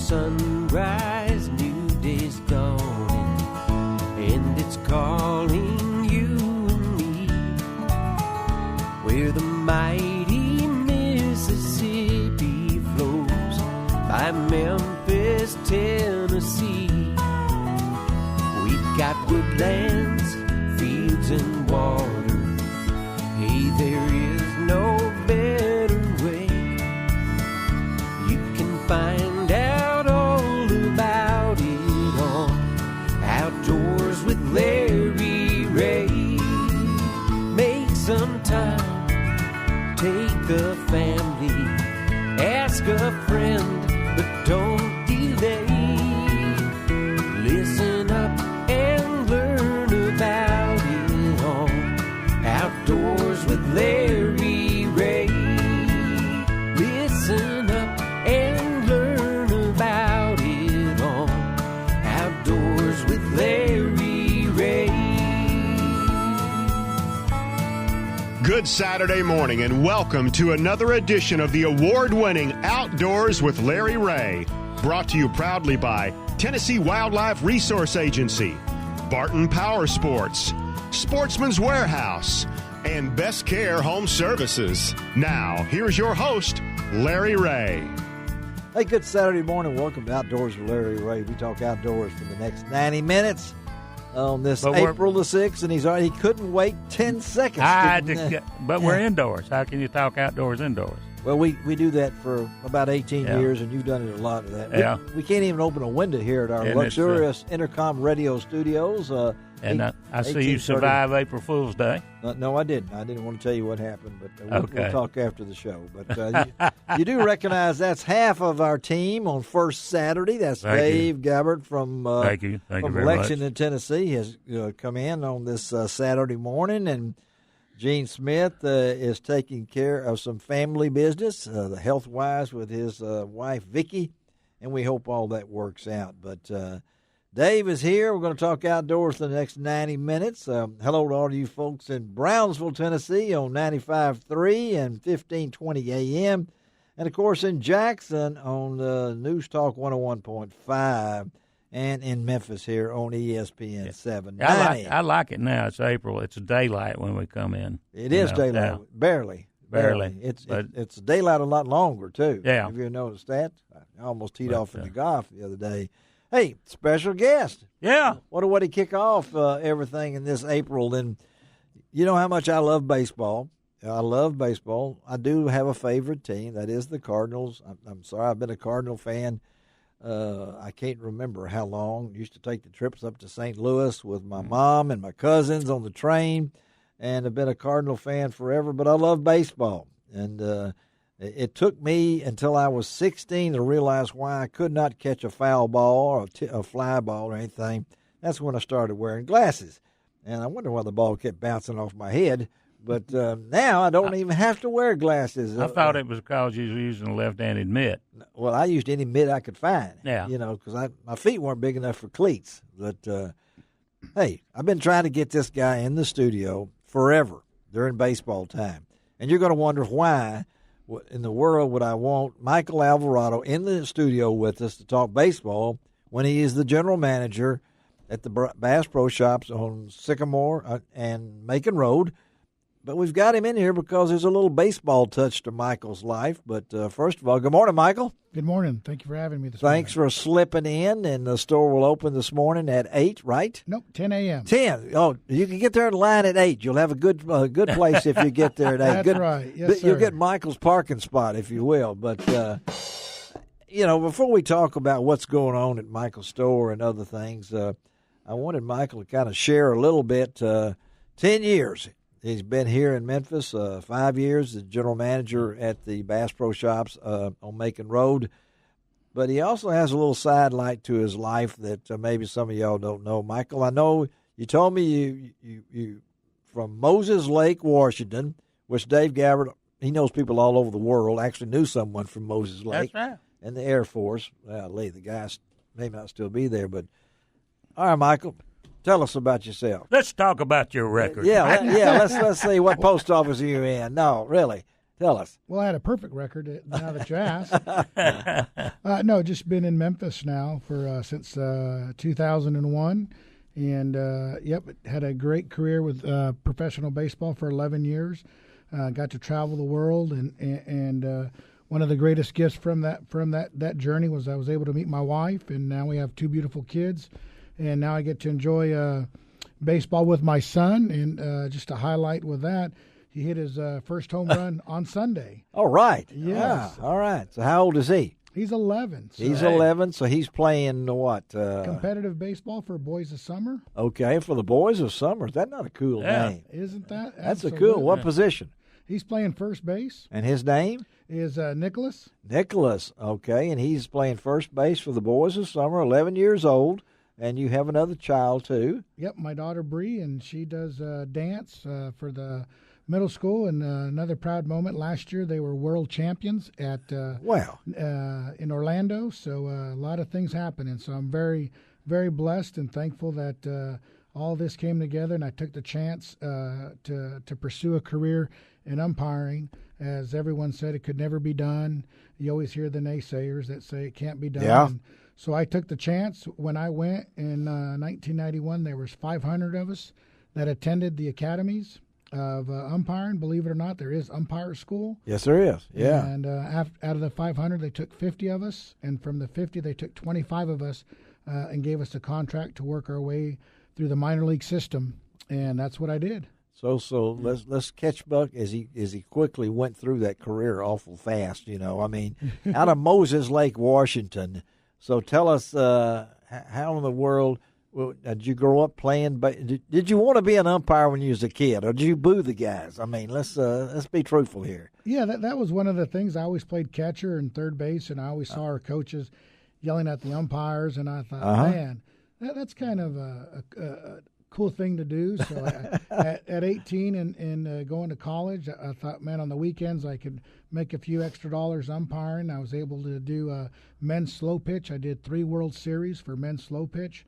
sunrise, new day's dawning, and it's calling you and me, where the mighty Mississippi flows by Memphis, Tennessee. We've got woodlands, fields, and water. Hey, there is no better way. You can find out all about it on Outdoors with Larry Rea. Make some time, take the family, ask a friend, but don't delay. Listen up and learn about it on Outdoors with Larry Rea. Listen up and learn about it on Outdoors with Larry Rea. Good Saturday morning and welcome to another edition of the award-winning Outdoors with Larry Rea. Brought to you proudly by Tennessee Wildlife Resource Agency, Barton Power Sports, Sportsman's Warehouse, and Best Care Home Services. Now, here's your host, Larry Rea. Hey, good Saturday morning. Welcome to Outdoors with Larry Rea. We talk outdoors for the next 90 minutes on this April the 6th, and he couldn't wait 10 seconds. But we're indoors. How can you talk outdoors indoors? Well, we do that for about 18 years, and you've done it a lot of that. Yeah. We can't even open a window here at our luxurious Intercom radio studios. I see you survive April Fool's Day. No, I didn't. I didn't want to tell you what happened, but we'll talk after the show. But you do recognize that's half of our team on first Saturday. That's Dave Gabbard from Lexington, Tennessee, has come in on this Saturday morning, and Gene Smith is taking care of some family business, health-wise, with his wife, Vicki, and we hope all that works out. But Dave is here. We're going to talk outdoors for the next 90 minutes. Hello to all of you folks in Brownsville, Tennessee on 95.3 and 1520 AM. And, of course, in Jackson on News Talk 101.5. And in Memphis here on ESPN 790. I like it now. It's April. It's daylight when we come in. It is daylight. Barely. It's daylight a lot longer, too. Yeah. Have you noticed that? I almost teed off in the golf the other day. Hey, special guest. Yeah. What a way to kick off everything in this April. And you know how much I love baseball. I love baseball. I do have a favorite team. That is the Cardinals. I'm sorry, I've been a Cardinal fan. I can't remember how long. Used to take the trips up to St. Louis with my mom and my cousins on the train, and have been a Cardinal fan forever. But I love baseball, and it took me until I was 16 to realize why I could not catch a foul ball or a fly ball or anything. That's when I started wearing glasses, and I wonder why the ball kept bouncing off my head. But now I don't even have to wear glasses. I thought it was because you were using a left-handed mitt. Well, I used any mitt I could find. Yeah. Because my feet weren't big enough for cleats. But, hey, I've been trying to get this guy in the studio forever during baseball time. And you're going to wonder why in the world would I want Michael Alvarado in the studio with us to talk baseball when he is the general manager at the Bass Pro Shops on Sycamore and Macon Road. But we've got him in here because there's a little baseball touch to Michael's life. But first of all, good morning, Michael. Good morning. Thank you for having me this morning. Thanks for slipping in, and the store will open this morning at 8, right? Nope, 10 a.m. 10. Oh, you can get there in line at 8. You'll have a good place if you get there at 8. That's right. Yes, sir. You'll get Michael's parking spot, if you will. But, before we talk about what's going on at Michael's store and other things, I wanted Michael to kind of share a little bit. 10 years. He's been here in Memphis 5 years as general manager at the Bass Pro Shops on Macon Road. But he also has a little side light to his life that maybe some of y'all don't know. Michael, I know you told me you from Moses Lake, Washington, which Dave Gabbard, he knows people all over the world, actually knew someone from Moses Lake. That's right. And the Air Force. Well, the guys may not still be there. But, all right, Michael. Tell us about yourself. Let's talk about your record. Yeah. Let's see what post office are you in. No, really. Tell us. Well, I had a perfect record now that you asked. No, just been in Memphis now for since 2001. And, had a great career with professional baseball for 11 years. Got to travel the world, and one of the greatest gifts from that journey was I was able to meet my wife, and now we have 2 beautiful kids. And now I get to enjoy baseball with my son. And just to highlight with that, he hit his first home run on Sunday. All right. Yes. Yeah. All right. So how old is he? He's 11. So He's 11, so he's playing what? competitive baseball for boys of summer. Okay, for the boys of summer. Is that not a cool name? Isn't that? That's a Absolutely. cool. What position? He's playing first base. And his name? Is Nicholas. Nicholas. Okay, and he's playing first base for the boys of summer, 11 years old. And you have another child, too. Yep, my daughter Bree, and she does dance for the middle school. And another proud moment, last year they were world champions at in Orlando. So a lot of things happening. So I'm very, very blessed and thankful that all this came together, and I took the chance to pursue a career in umpiring. As everyone said, it could never be done. You always hear the naysayers that say it can't be done. Yeah. And so I took the chance. When I went in 1991, there was 500 of us that attended the academies of umpiring. Believe it or not, there is umpire school. Yes, there is. Yeah. And out of the 500, they took 50 of us, and from the 50, they took 25 of us and gave us a contract to work our way through the minor league system, and that's what I did. So let's catch Buck as he quickly went through that career awful fast. You know, I mean, out of Moses Lake, Washington. So tell us how in the world did you grow up playing? Did you want to be an umpire when you was a kid, or did you boo the guys? I mean, let's be truthful here. Yeah, that was one of the things. I always played catcher and third base, and I always saw our coaches yelling at the umpires, and I thought, man, that's kind of a cool thing to do. So at 18 and going to college, I thought, man, on the weekends I could make a few extra dollars umpiring. I was able to do men's slow pitch. I did 3 World Series for men's slow pitch.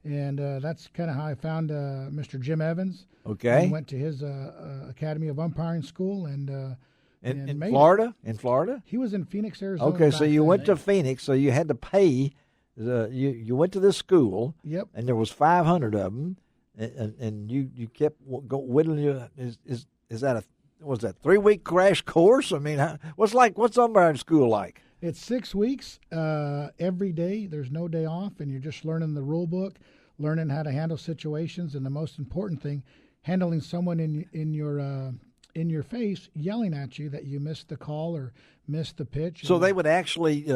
And that's kind of how I found Mr. Jim Evans. Okay. And went to his Academy of Umpiring School. And in Florida? In Florida? He was in Phoenix, Arizona. Okay, so you went to Phoenix, so you had to pay. You went to this school. Yep. And there was 500 of them. And you kept whittling. Is that was that 3-week crash course? I mean, what's umpiring school like? It's 6 weeks every day. There's no day off, and you're just learning the rule book, learning how to handle situations, and the most important thing, handling someone in your face yelling at you that you missed the call or missed the pitch. So they would actually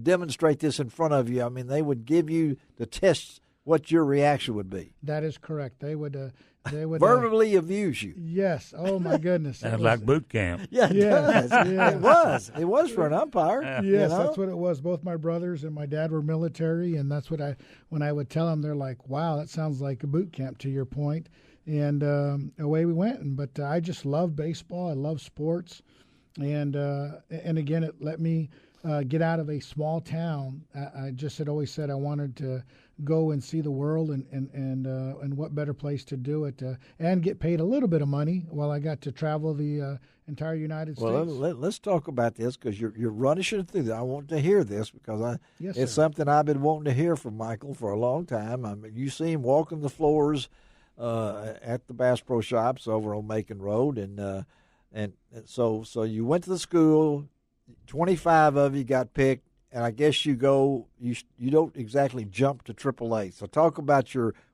demonstrate this in front of you. I mean, they would give you the tests. What your reaction would be? That is correct. They would verbally abuse you. Yes. Oh my goodness. Sounds like boot camp. Yeah, it does. Yeah. It was for an umpire. Yes, you know? that's what it was. Both my brothers and my dad were military, and that's what when I would tell them, they're like, "Wow, that sounds like a boot camp." To your point, and away we went. But I just love baseball. I love sports, and again, it let me get out of a small town. I just had always said I wanted to go and see the world, and what better place to do it and get paid a little bit of money while I got to travel the entire United States. Well, let's talk about this because you're running through that. I want to hear this because it's something I've been wanting to hear from Michael for a long time. I mean, you see him walking the floors at the Bass Pro Shops over on Macon Road, and so you went to the school. 25 of you got picked. And I guess you don't exactly jump to AAA. So talk about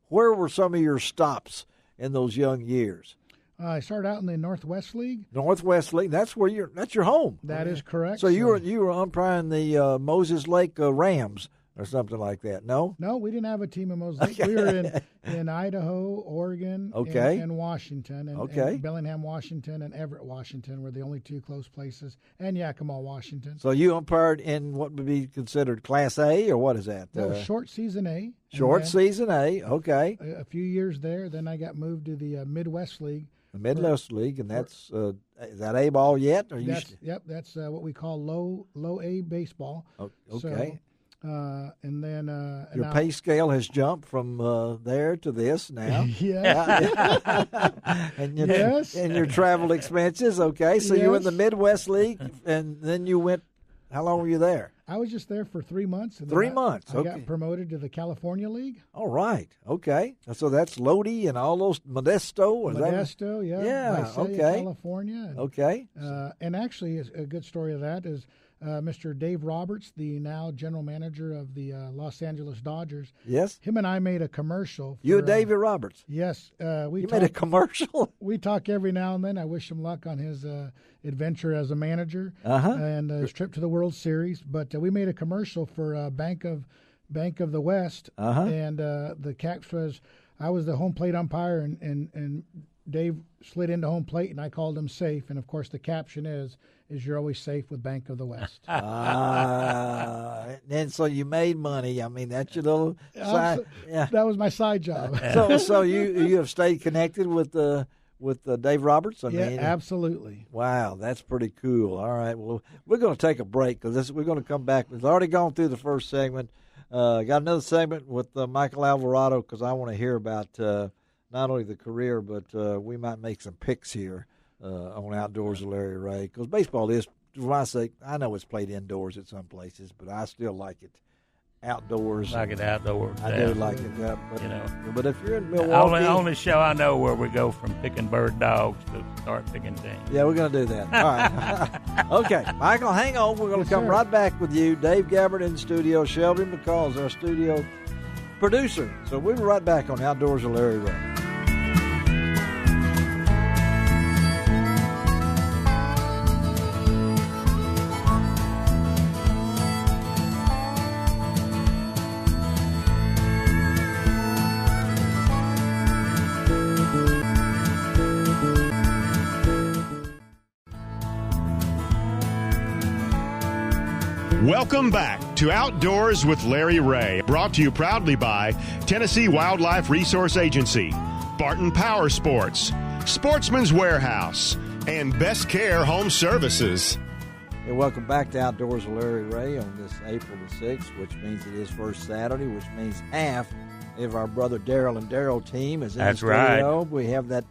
where were some of your stops in those young years? I started out in the Northwest League. Northwest League, that's your home. That is correct. So you were umpiring the Moses Lake Rams or something like that, no? No, we didn't have a team in Moses Lake. We were in Idaho, Oregon, and Washington, and Bellingham, Washington, and Everett, Washington were the only 2 close places, and Yakima, Washington. So you umpired in what would be considered Class A, or what is that? Short Season A. Short Season A, okay. A few years there, then I got moved to the Midwest League. The Midwest League, and that's is that A ball yet? Or that's what we call low A baseball. Okay. And then your pay scale has jumped from there to this now. Yeah. And your travel expenses. Okay, so you were in the Midwest League, and then you went. How long were you there? I was just there for 3 months. And 3 months. I got promoted to the California League. All right. Okay. So that's Lodi and all those Modesto. Yeah. Okay. California. Okay. And actually, a good story of that is Mr. Dave Roberts, the now general manager of the Los Angeles Dodgers. Yes. Him and I made a commercial. You and David Roberts. Yes. You made a commercial? We talk every now and then. I wish him luck on his adventure as a manager and his trip to the World Series. But we made a commercial for Bank of the West, and the catch was I was the home plate umpire, and Dave slid into home plate, and I called him safe. And of course, the caption is you're always safe with Bank of the West. And so you made money. I mean, that's your little side. Yeah. That was my side job. So you have stayed connected with Dave Roberts? I mean, absolutely. Wow, that's pretty cool. All right, well, we're going to take a break because we're going to come back. We've already gone through the first segment. Got another segment with Michael Alvarado because I want to hear about not only the career, but we might make some picks here on Outdoors with Larry Rea. Because baseball is, for my sake, I know it's played indoors at some places, but I still like it outdoors. Like it outdoors. I do like it. But, but if you're in the Milwaukee. only show I know where we go from picking bird dogs to start picking teams. Yeah, we're going to do that. All right. Okay, Michael, hang on. We're going to come right back with you. Dave Gabbard in the studio. Shelby McCall is our studio producer. So we'll be right back on Outdoors with Larry Rea. Welcome back to Outdoors with Larry Rea, brought to you proudly by Tennessee Wildlife Resource Agency, Barton Power Sports, Sportsman's Warehouse, and Best Care Home Services. Hey, welcome back to Outdoors with Larry Rea on this April the 6th, which means it is first Saturday, which means half of our brother Daryl and Daryl team is in the studio. Right. We have that.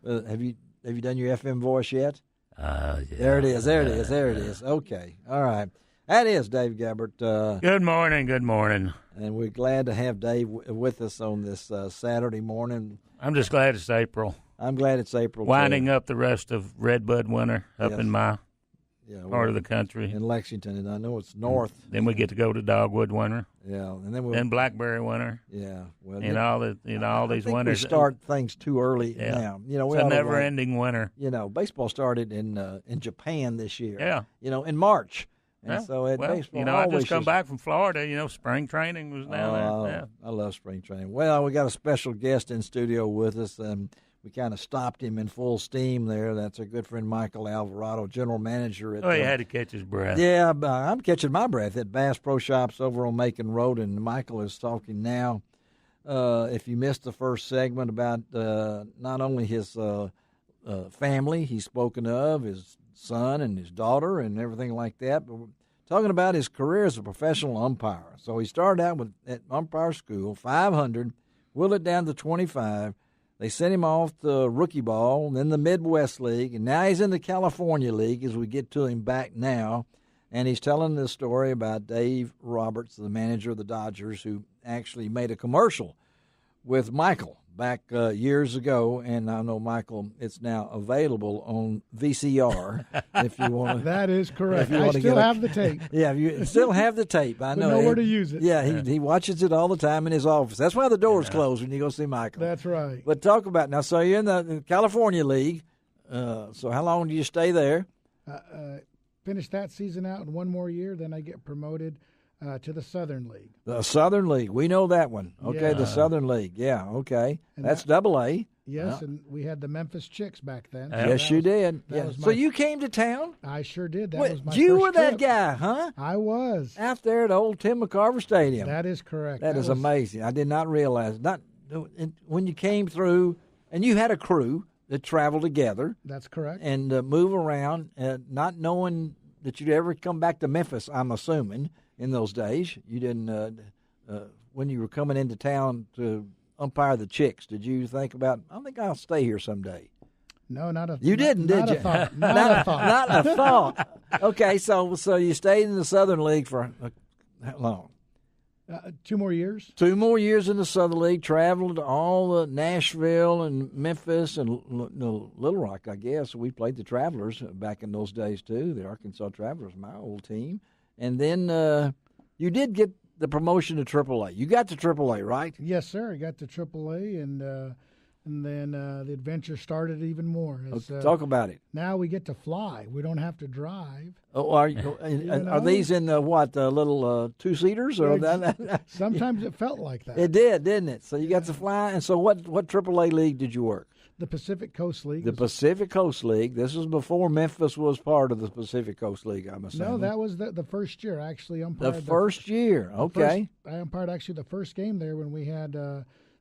Have you done your FM voice yet? Yeah. There it is. Okay. All right. That is Dave Gabbard. Good morning. And we're glad to have Dave with us on this Saturday morning. I'm just glad it's April. I'm glad it's April. Winding up the rest of redbud winter up in my part of the country. In Lexington, and I know it's north. Then we get to go to dogwood winter. Yeah, and then blackberry winter. Yeah, well, all these winters. We start things too early now. It's a never-ending winter. Baseball started in Japan this year. Yeah. In March. And baseball I just come back from Florida. Spring training was down there. Yeah. I love spring training. Well, we got a special guest in studio with us, and we kind of stopped him in full steam there. That's our good friend Michael Alvarado, general manager at. He had to catch his breath. Yeah, I'm catching my breath at Bass Pro Shops over on Macon Road, and Michael is talking now. If you missed the first segment about not only his family he's spoken of, his son and his daughter and everything like that, but we're talking about his career as a professional umpire. So he started out at umpire school, 500, whittled it down to 25. They sent him off to rookie ball, then the Midwest League, and now he's in the California League as we get to him back now. And he's telling this story about Dave Roberts, the manager of the Dodgers, who actually made a commercial with Michael back years ago, and I know, Michael, it's now available on VCR if you want to. That is correct. I still have the tape. Yeah, you still have the tape. I know where to use it. Yeah, he watches it all the time in his office. That's why the door's closed when you go see Michael. That's right. But talk about now. So you're in the California League. So how long do you stay there? Finish that season out in one more year, then I get promoted to the Southern League. The Southern League. We know that one. Okay, the Southern League. Yeah, okay. And that's Double-A. Yes, and we had the Memphis Chicks back then. Yes, you did. Yeah. So you came to town? I sure did. That was my you first were trip. That guy, huh? I was. Out there at old Tim McCarver Stadium. That is correct. That is amazing. I did not realize. When you came through, and you had a crew that traveled together. That's correct. And move around, not knowing that you'd ever come back to Memphis, I'm assuming. in those days. You didn't when you were coming into town to umpire the Chicks. Did you think about? I think I'll stay here someday. No, not a. You didn't, did you? Thought. Not a thought. Not a thought. Okay, so you stayed in the Southern League for how long? 2 more years. 2 more years in the Southern League. Traveled to all Nashville and Memphis and Little Rock, I guess. We played the Travelers back in those days too. The Arkansas Travelers, my old team. And then you did get the promotion to AAA. You got to AAA, right? Yes, sir. I got to AAA, and then the adventure started even more. Talk about it. Now we get to fly. We don't have to drive. Oh, are these in what little 2-seaters or that? Sometimes it felt like that. It did, didn't it? So you got to fly. And so what AAA league did you work? The Pacific Coast League. The Pacific Coast League. This was before Memphis was part of the Pacific Coast League, I'm assuming. No, that was the first year. I actually umpired. The first year, okay. I umpired actually the first game there when we had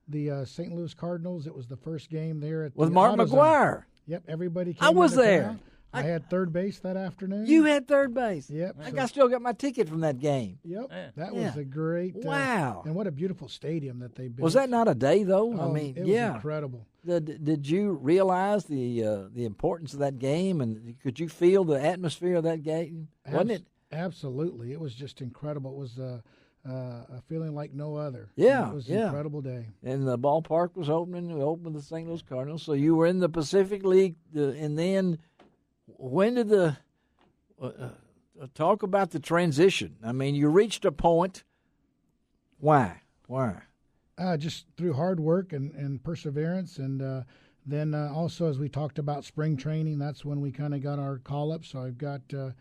the St. Louis Cardinals. It was the first game there with Mark McGuire. Yep, everybody came. I was there. I had third base that afternoon. You had third base. Yep. I still got my ticket from that game. Yep. That was a great. Wow. And what a beautiful stadium that they built. Was that not a day though? Oh, I mean, it was incredible. Did you realize the importance of that game, and could you feel the atmosphere of that game? Wasn't it? Absolutely. It was just incredible. It was a feeling like no other. Yeah, it was an incredible day. And the ballpark was opening. We opened the St. Louis Cardinals. So you were in the Pacific League, and then when did talk about the transition? I mean, you reached a point. Why? Just through hard work and perseverance, and then also as we talked about spring training, that's when we kind of got our call up. So I've got to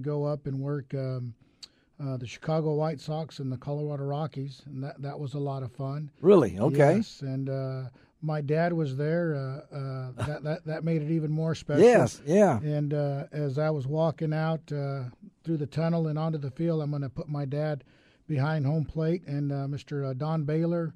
go up and work the Chicago White Sox and the Colorado Rockies, and that was a lot of fun. Really? Okay. Yes, and my dad was there. That made it even more special. Yes, yeah. And as I was walking out through the tunnel and onto the field, I'm going to put my dad behind home plate, and Mr. Don Baylor.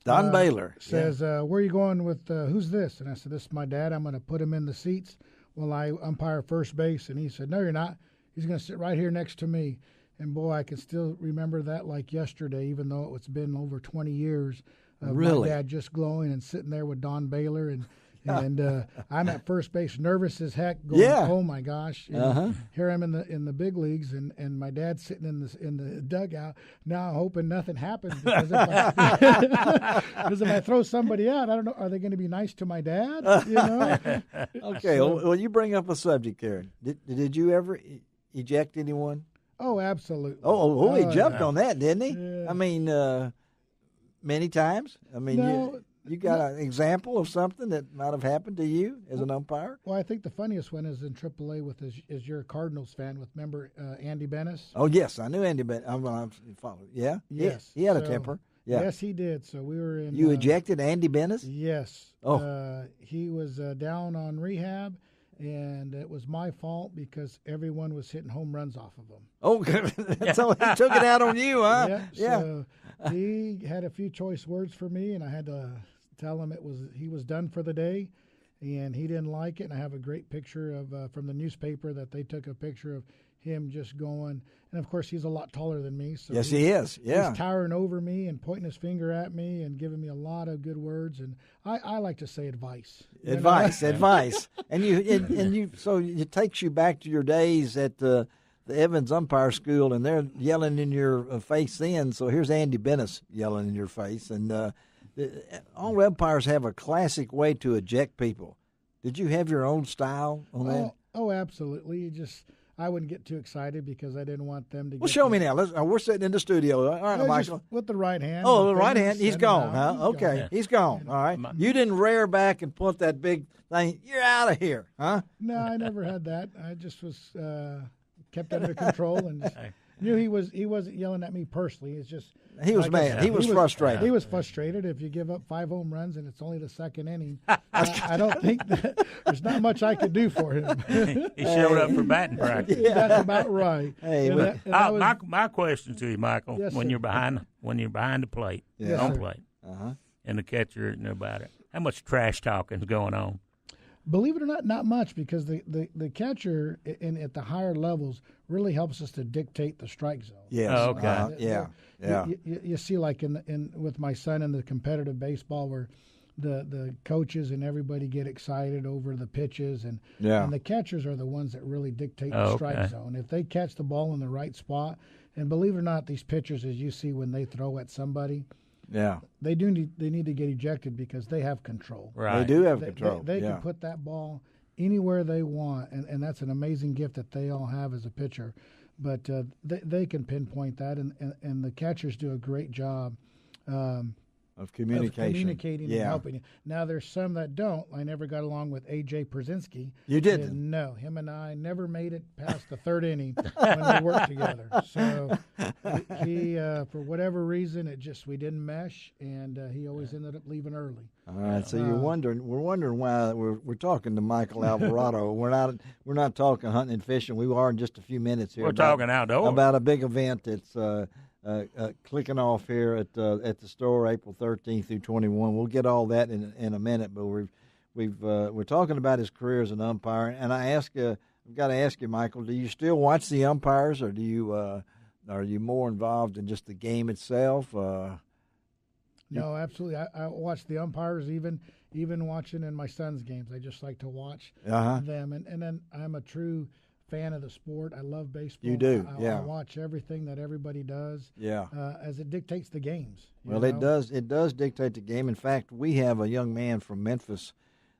Don Baylor says, "Where are you going with? Who's this?" And I said, "This is my dad. I'm going to put him in the seats while I umpire first base." And he said, "No, you're not. He's going to sit right here next to me." And boy, I can still remember that like yesterday, even though it's been over 20 years. Really? My dad just glowing and sitting there with Don Baylor, and I'm at first base, nervous as heck, going, "Oh my gosh!" Here I'm in the big leagues, and my dad's sitting in the dugout now, hoping nothing happens because if I throw somebody out, I don't know, are they going to be nice to my dad? You know? Okay. So, well, you bring up a subject, Karen. Did you ever eject anyone? Oh, absolutely. He jumped on that, didn't he? Yeah. I mean, many times. I mean, no, you got an example of something that might have happened to you as an umpire? Well, I think the funniest one is in AAA with as you're a Cardinals fan with member Andy Bennis. Oh yes, I knew Andy Bennis. I'm following. Yeah. Yes. He had a temper. Yeah. Yes, he did. So we were in. You ejected Andy Bennis? Yes. Oh. He was down on rehab. And it was my fault because everyone was hitting home runs off of him. Oh, so he took it out on you, huh? Yeah. So he had a few choice words for me, and I had to tell him he was done for the day, and he didn't like it. And I have a great picture of from the newspaper that they took a picture of him just going. And of course, he's a lot taller than me. So yes, he is. Yeah, he's towering over me and pointing his finger at me and giving me a lot of good words. And I like to say advice. Advice. And you. So it takes you back to your days at the Evans Umpire School, and they're yelling in your face then. So here's Andy Bennis yelling in your face, and all umpires have a classic way to eject people. Did you have your own style on that? Oh, absolutely. I wouldn't get too excited because I didn't want them to get... Well, show me now. We're sitting in the studio. All right, Michael. With the right hand. Oh, the right hand. He's gone, huh? Okay, he's gone. All right. You didn't rear back and put that big thing. You're out of here, huh? No, I never had that. I just was kept under control and knew he wasn't yelling at me personally. It's just... He was mad. He was frustrated. He was frustrated. If you give up 5 home runs and it's only the second inning, I don't think that there's not much I could do for him. He showed up for batting practice. That's about right. Hey, my question to you, Michael, yes, when sir. you're behind the plate, Yes, on sir. plate, and the catcher isn't about it, how much trash talking is going on? Believe it or not, not much, because the catcher at the higher levels really helps us to dictate the strike zone. Yes. Oh, okay. Yeah. You see, like with my son in the competitive baseball, where the coaches and everybody get excited over the pitches, and the catchers are the ones that really dictate the strike zone. If they catch the ball in the right spot, and believe it or not, these pitchers, as you see when they throw at somebody, they need to get ejected because they have control. Right. They do have control. They can put that ball anywhere they want, and that's an amazing gift that they all have as a pitcher. But they can pinpoint that, and the catchers do a great job of communicating and helping you. Now, there's some that don't. I never got along with A.J. Przinsky. You didn't? No, him and I never made it past the third inning when we worked together. So he for whatever reason, we didn't mesh, and he always ended up leaving early. All right, so we're wondering why we're talking to Michael Alvarado. we're not talking hunting and fishing. We are in just a few minutes here. We're talking outdoors about a big event that's clicking off here at the store, April 13th through 21. We'll get all that in a minute, but we're talking about his career as an umpire, and I've got to ask you, Michael, do you still watch the umpires, or do you are you more involved in just the game itself? No, absolutely. I watch the umpires, even watching in my son's games. I just like to watch them, and then I'm a true fan of the sport. I love baseball. You do, I watch everything that everybody does. As it dictates the games. Well, it does dictate the game. In fact, we have a young man from Memphis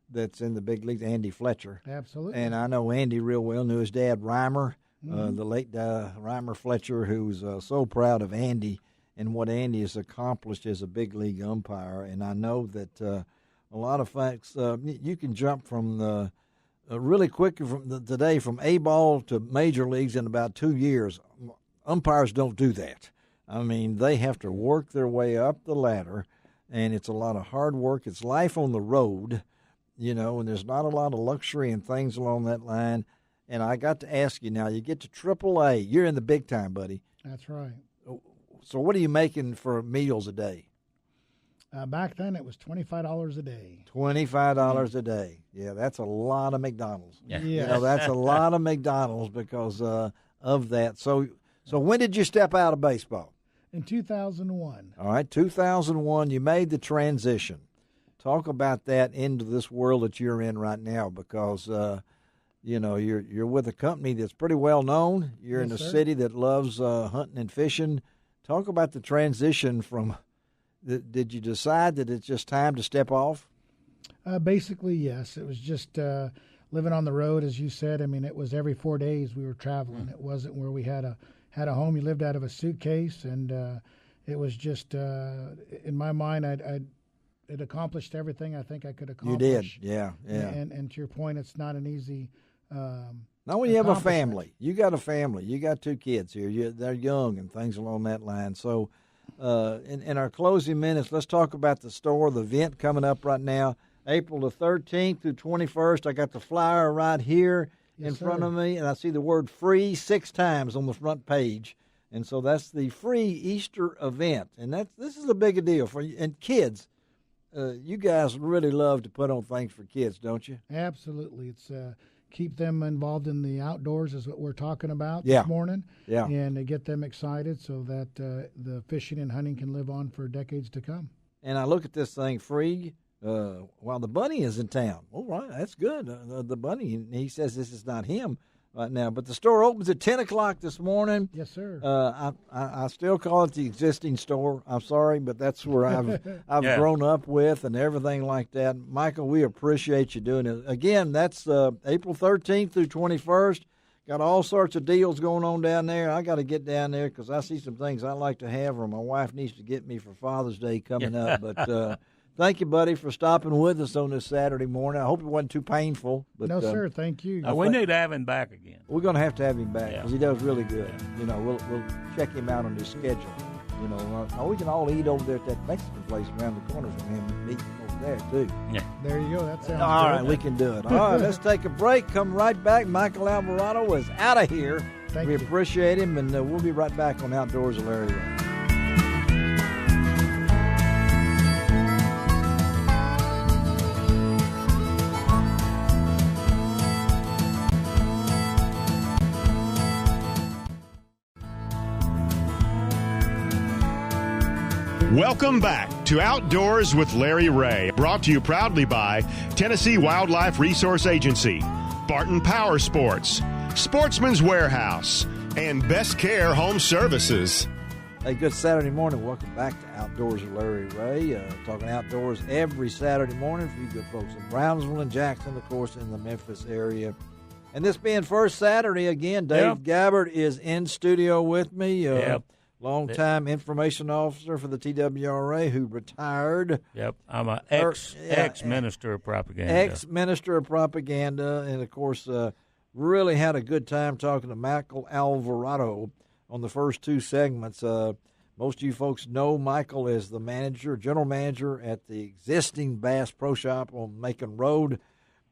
that's in the big leagues, Andy Fletcher. Absolutely. And I know Andy real well. Knew his dad, Reimer, the late Reimer Fletcher, who's so proud of Andy and what Andy has accomplished as a big league umpire. And I know that a lot of folks, you can jump from the really quick today from A-ball to major leagues in about 2 years. Umpires don't do that. I mean, they have to work their way up the ladder, and it's a lot of hard work. It's life on the road, and there's not a lot of luxury and things along that line. And I got to ask you now, you get to AAA, you're in the big time, buddy. That's right. So what are you making for meals a day? Back then, it was $25 a day. $25 a day. Yeah, that's a lot of McDonald's. Yeah. That's a lot of McDonald's because of that. So when did you step out of baseball? In 2001. All right, 2001, you made the transition. Talk about that into this world that you're in right now, because you're with a company that's pretty well known. You're in a city that loves hunting and fishing. Talk about the transition from. Did you decide that it's just time to step off? Basically, yes. It was just living on the road, as you said. I mean, it was every 4 days we were traveling. It wasn't where we had a home. You lived out of a suitcase, and it was just in my mind, it accomplished everything I think I could accomplish. You did, yeah. And to your point, it's not an easy. Not when you have a family. You got a family. You got 2 kids here. They're young and things along that line. So. In our closing minutes, let's talk about the store, the event coming up right now, April the 13th through 21st. I got the flyer right here in front of me, and I see the word free 6 times on the front page. And so that's the free Easter event. And this is a big deal for you. And kids, you guys really love to put on things for kids, don't you? Absolutely. It's keep them involved in the outdoors is what we're talking about this morning. Yeah. And to get them excited so that the fishing and hunting can live on for decades to come. And I look at this thing free while the bunny is in town. All right, that's good. The bunny, he says this is not him right now. But the store opens at 10 o'clock this morning. Yes, sir. I still call it the existing store. I'm sorry, but that's where I've grown up with and everything like that. Michael, we appreciate you doing it. Again, that's April 13th through 21st. Got all sorts of deals going on down there. I got to get down there because I see some things I like to have or my wife needs to get me for Father's Day coming up. But thank you, buddy, for stopping with us on this Saturday morning. I hope it wasn't too painful. But, no, sir. Thank you. We need to have him back again. We're going to have him back because he does really good. We'll check him out on his schedule. We can all eat over there at that Mexican place around the corner from him and eat over there, too. Yeah. There you go. That sounds good. All right, we can do it. All right, let's take a break. Come right back. Michael Alvarado is out of here. Thank you. We appreciate him, and we'll be right back on Outdoors with Larry Rea. Welcome back to Outdoors with Larry Rea, brought to you proudly by Tennessee Wildlife Resource Agency, Barton Power Sports, Sportsman's Warehouse, and Best Care Home Services. Hey, good Saturday morning. Welcome back to Outdoors with Larry Rea. Talking outdoors every Saturday morning for you good folks in Brownsville and Jackson, of course, in the Memphis area. And this being first Saturday, again, Dave Gabbard is in studio with me. Longtime information officer for the TWRA who retired. Yep, I'm an ex-minister of propaganda. Ex-minister of propaganda, and, of course, really had a good time talking to Michael Alvarado on the first two segments. Most of you folks know Michael as the general manager at the existing Bass Pro Shop on Macon Road,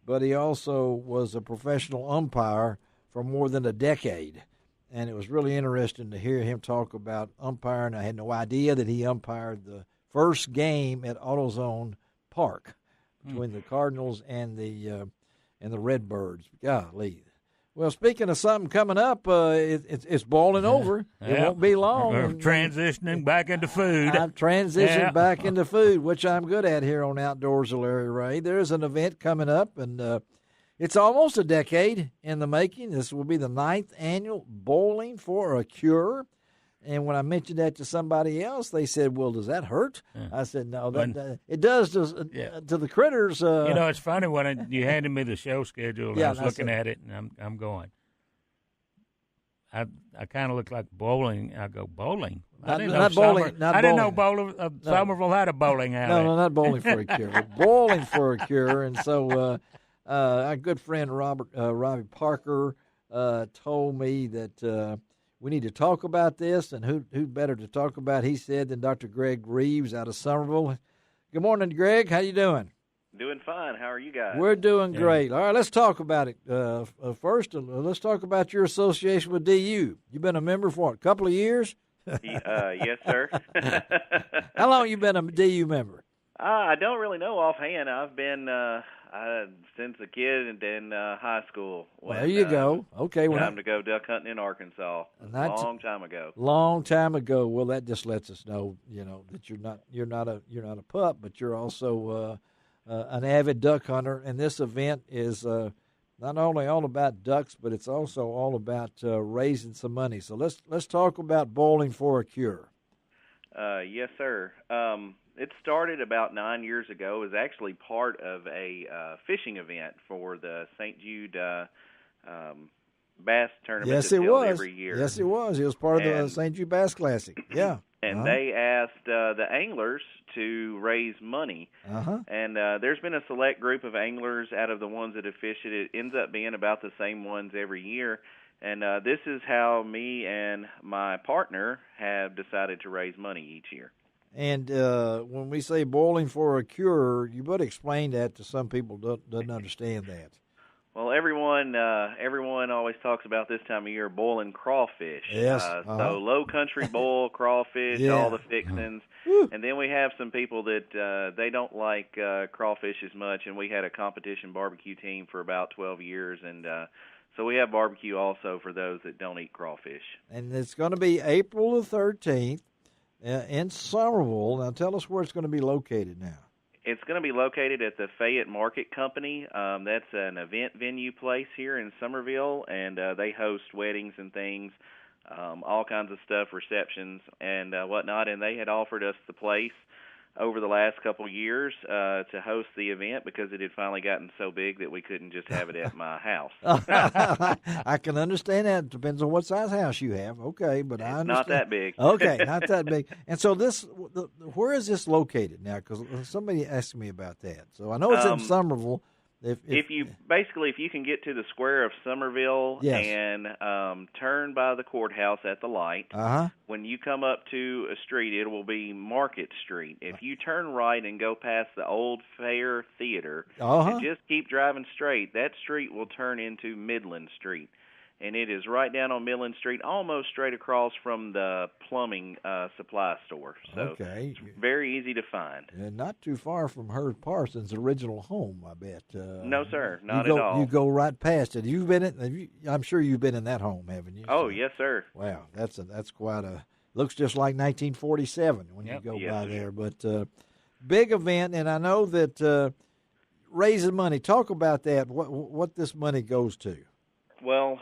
but he also was a professional umpire for more than a decade. And it was really interesting to hear him talk about umpiring. I had no idea that he umpired the first game at AutoZone Park between the Cardinals and the Redbirds. Golly. Well, speaking of something coming up, it's boiling over. It won't be long. We're transitioning back into food. I've transitioned back into food, which I'm good at here on Outdoors with Larry Rea. There's an event coming up, and it's almost a decade in the making. This will be the 9th annual Bowling for a Cure. And when I mentioned that to somebody else, they said, well, does that hurt? I said, no, it does to the critters. It's funny when you handed me the show schedule, and I was looking at it, and I'm going. I kind of look like bowling. I go, bowling? I didn't know Somerville had a bowling alley. No, not Bowling for a Cure. But Bowling for a Cure. And so our good friend Robbie Parker told me that we need to talk about this, and who better to talk about, he said, than Dr. Greg Reeves out of Somerville. Good morning, Greg. How you doing? Doing fine. How are you guys? We're doing great. All right, let's talk about it. First, let's talk about your association with DU. You've been a member for a couple of years? Yes, sir. How long you been a DU member? I don't really know offhand. I've been since a kid and then high school. Well, there you go. Okay, time to go duck hunting in Arkansas. Long time ago. Long time ago. Well, that just lets us know, that you're not a pup, but you're also an avid duck hunter. And this event is not only all about ducks, but it's also all about raising some money. So let's talk about Bowling for a Cure. Yes, sir. It started about 9 years ago. It was actually part of a fishing event for the St. Jude Bass Tournament. Yes, it was. Every year. Yes, it was. It was part of the St. Jude Bass Classic. Yeah. And they asked the anglers to raise money. And there's been a select group of anglers out of the ones that have fished it. It ends up being about the same ones every year. And this is how me and my partner have decided to raise money each year. And when we say Bowling for a Cure, you better explain that to some people doesn't understand that. Well, everyone always talks about this time of year boiling crawfish. Yes. So low country boil crawfish, all the fixings. And then we have some people that they don't like crawfish as much, and we had a competition barbecue team for about 12 years, and so we have barbecue also for those that don't eat crawfish. And it's going to be April the 13th in Somerville. Now tell us where it's going to be located now. It's going to be located at the Fayette Market Company. That's an event venue place here in Summerville, and they host weddings and things, all kinds of stuff, receptions and whatnot. And they had offered us the place over the last couple of years to host the event because it had finally gotten so big that we couldn't just have it at my house. I can understand that. It depends on what size house you have. Okay, but I understand. Not that big. Okay, not that big. And so where is this located now? Because somebody asked me about that. So I know it's in Somerville. If you can get to the square of Somerville and turn by the courthouse at the light, when you come up to a street, it will be Market Street. If you turn right and go past the old Fair Theater and just keep driving straight, that street will turn into Midland Street. And it is right down on Midland Street, almost straight across from the plumbing supply store. So it's very easy to find. And not too far from Herb Parsons' original home, I bet. No, sir, not at all. You go right past it. I'm sure you've been in that home, haven't you? Oh, yes, sir. Wow, that's quite looks just like 1947 when you go by there. But big event, and I know that raising money. Talk about that. What this money goes to? Well,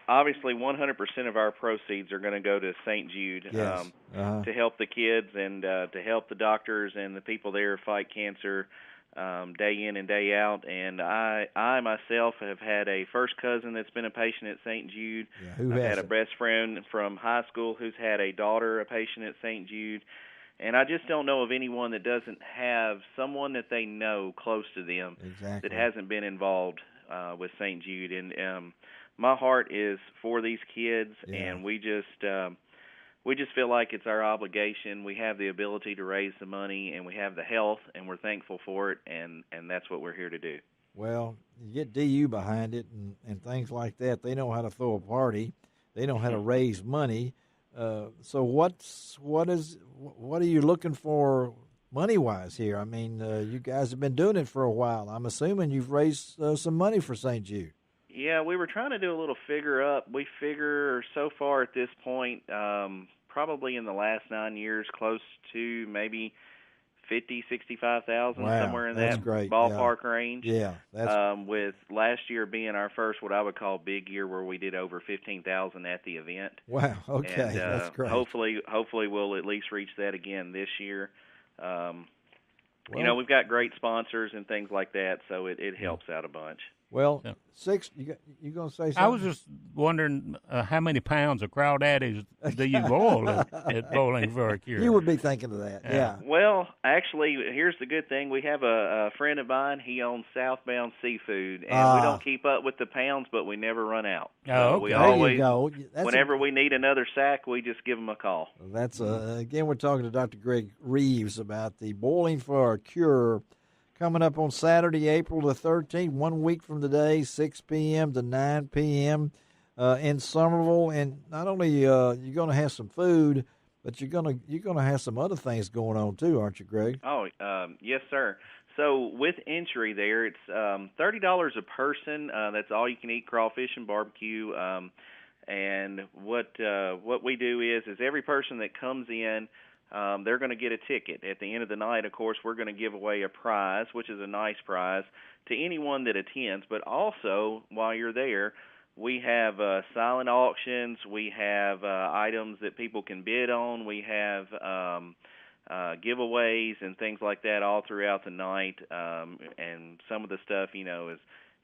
obviously 100% of our proceeds are going to go to St. Jude to help the kids and to help the doctors and the people there fight cancer day in and day out. And I myself have had a first cousin that's been a patient at St. Jude. Yeah, I've had a best friend from high school who's had a daughter, a patient at St. Jude. And I just don't know of anyone that doesn't have someone that they know close to them that hasn't been involved with St. Jude. And my heart is for these kids, and we just feel like it's our obligation. We have the ability to raise the money, and we have the health, and we're thankful for it, and that's what we're here to do. Well, you get DU behind it and things like that. They know how to throw a party. They know how to raise money. So what are you looking for money-wise here? I mean, you guys have been doing it for a while. I'm assuming you've raised some money for St. Jude. Yeah, we were trying to do a little figure up. We figure so far at this point, probably in the last 9 years, close to maybe 50, 65,000, somewhere in that ballpark range. Yeah, that's with last year being our first, what I would call big year, where we did over 15,000 at the event. Wow, okay, and, that's great. Hopefully we'll at least reach that again this year. We've got great sponsors and things like that, so it helps out a bunch. Well, Six, you going to say something? I was just wondering how many pounds of crawdaddies do you boil at Bowling for a Cure? You would be thinking of that, yeah. Well, actually, here's the good thing. We have a friend of mine. He owns Southbound Seafood, and we don't keep up with the pounds, but we never run out. So we always, there you go. Whenever we need another sack, we just give him a call. That's again, we're talking to Dr. Greg Reeves about the Bowling for a Cure, coming up on Saturday, April the 13th, 1 week from today, 6 p.m. to 9 p.m. In Summerville. And not only you're going to have some food, but you're going to have some other things going on too, aren't you, Greg? Oh, yes, sir. So with entry there, it's $30 a person. That's all you can eat, crawfish and barbecue. And what we do is every person that comes in, they're going to get a ticket. At the end of the night, of course, we're going to give away a prize, which is a nice prize, to anyone that attends. But also, while you're there, we have silent auctions. We have items that people can bid on. We have giveaways and things like that all throughout the night. And some of the stuff,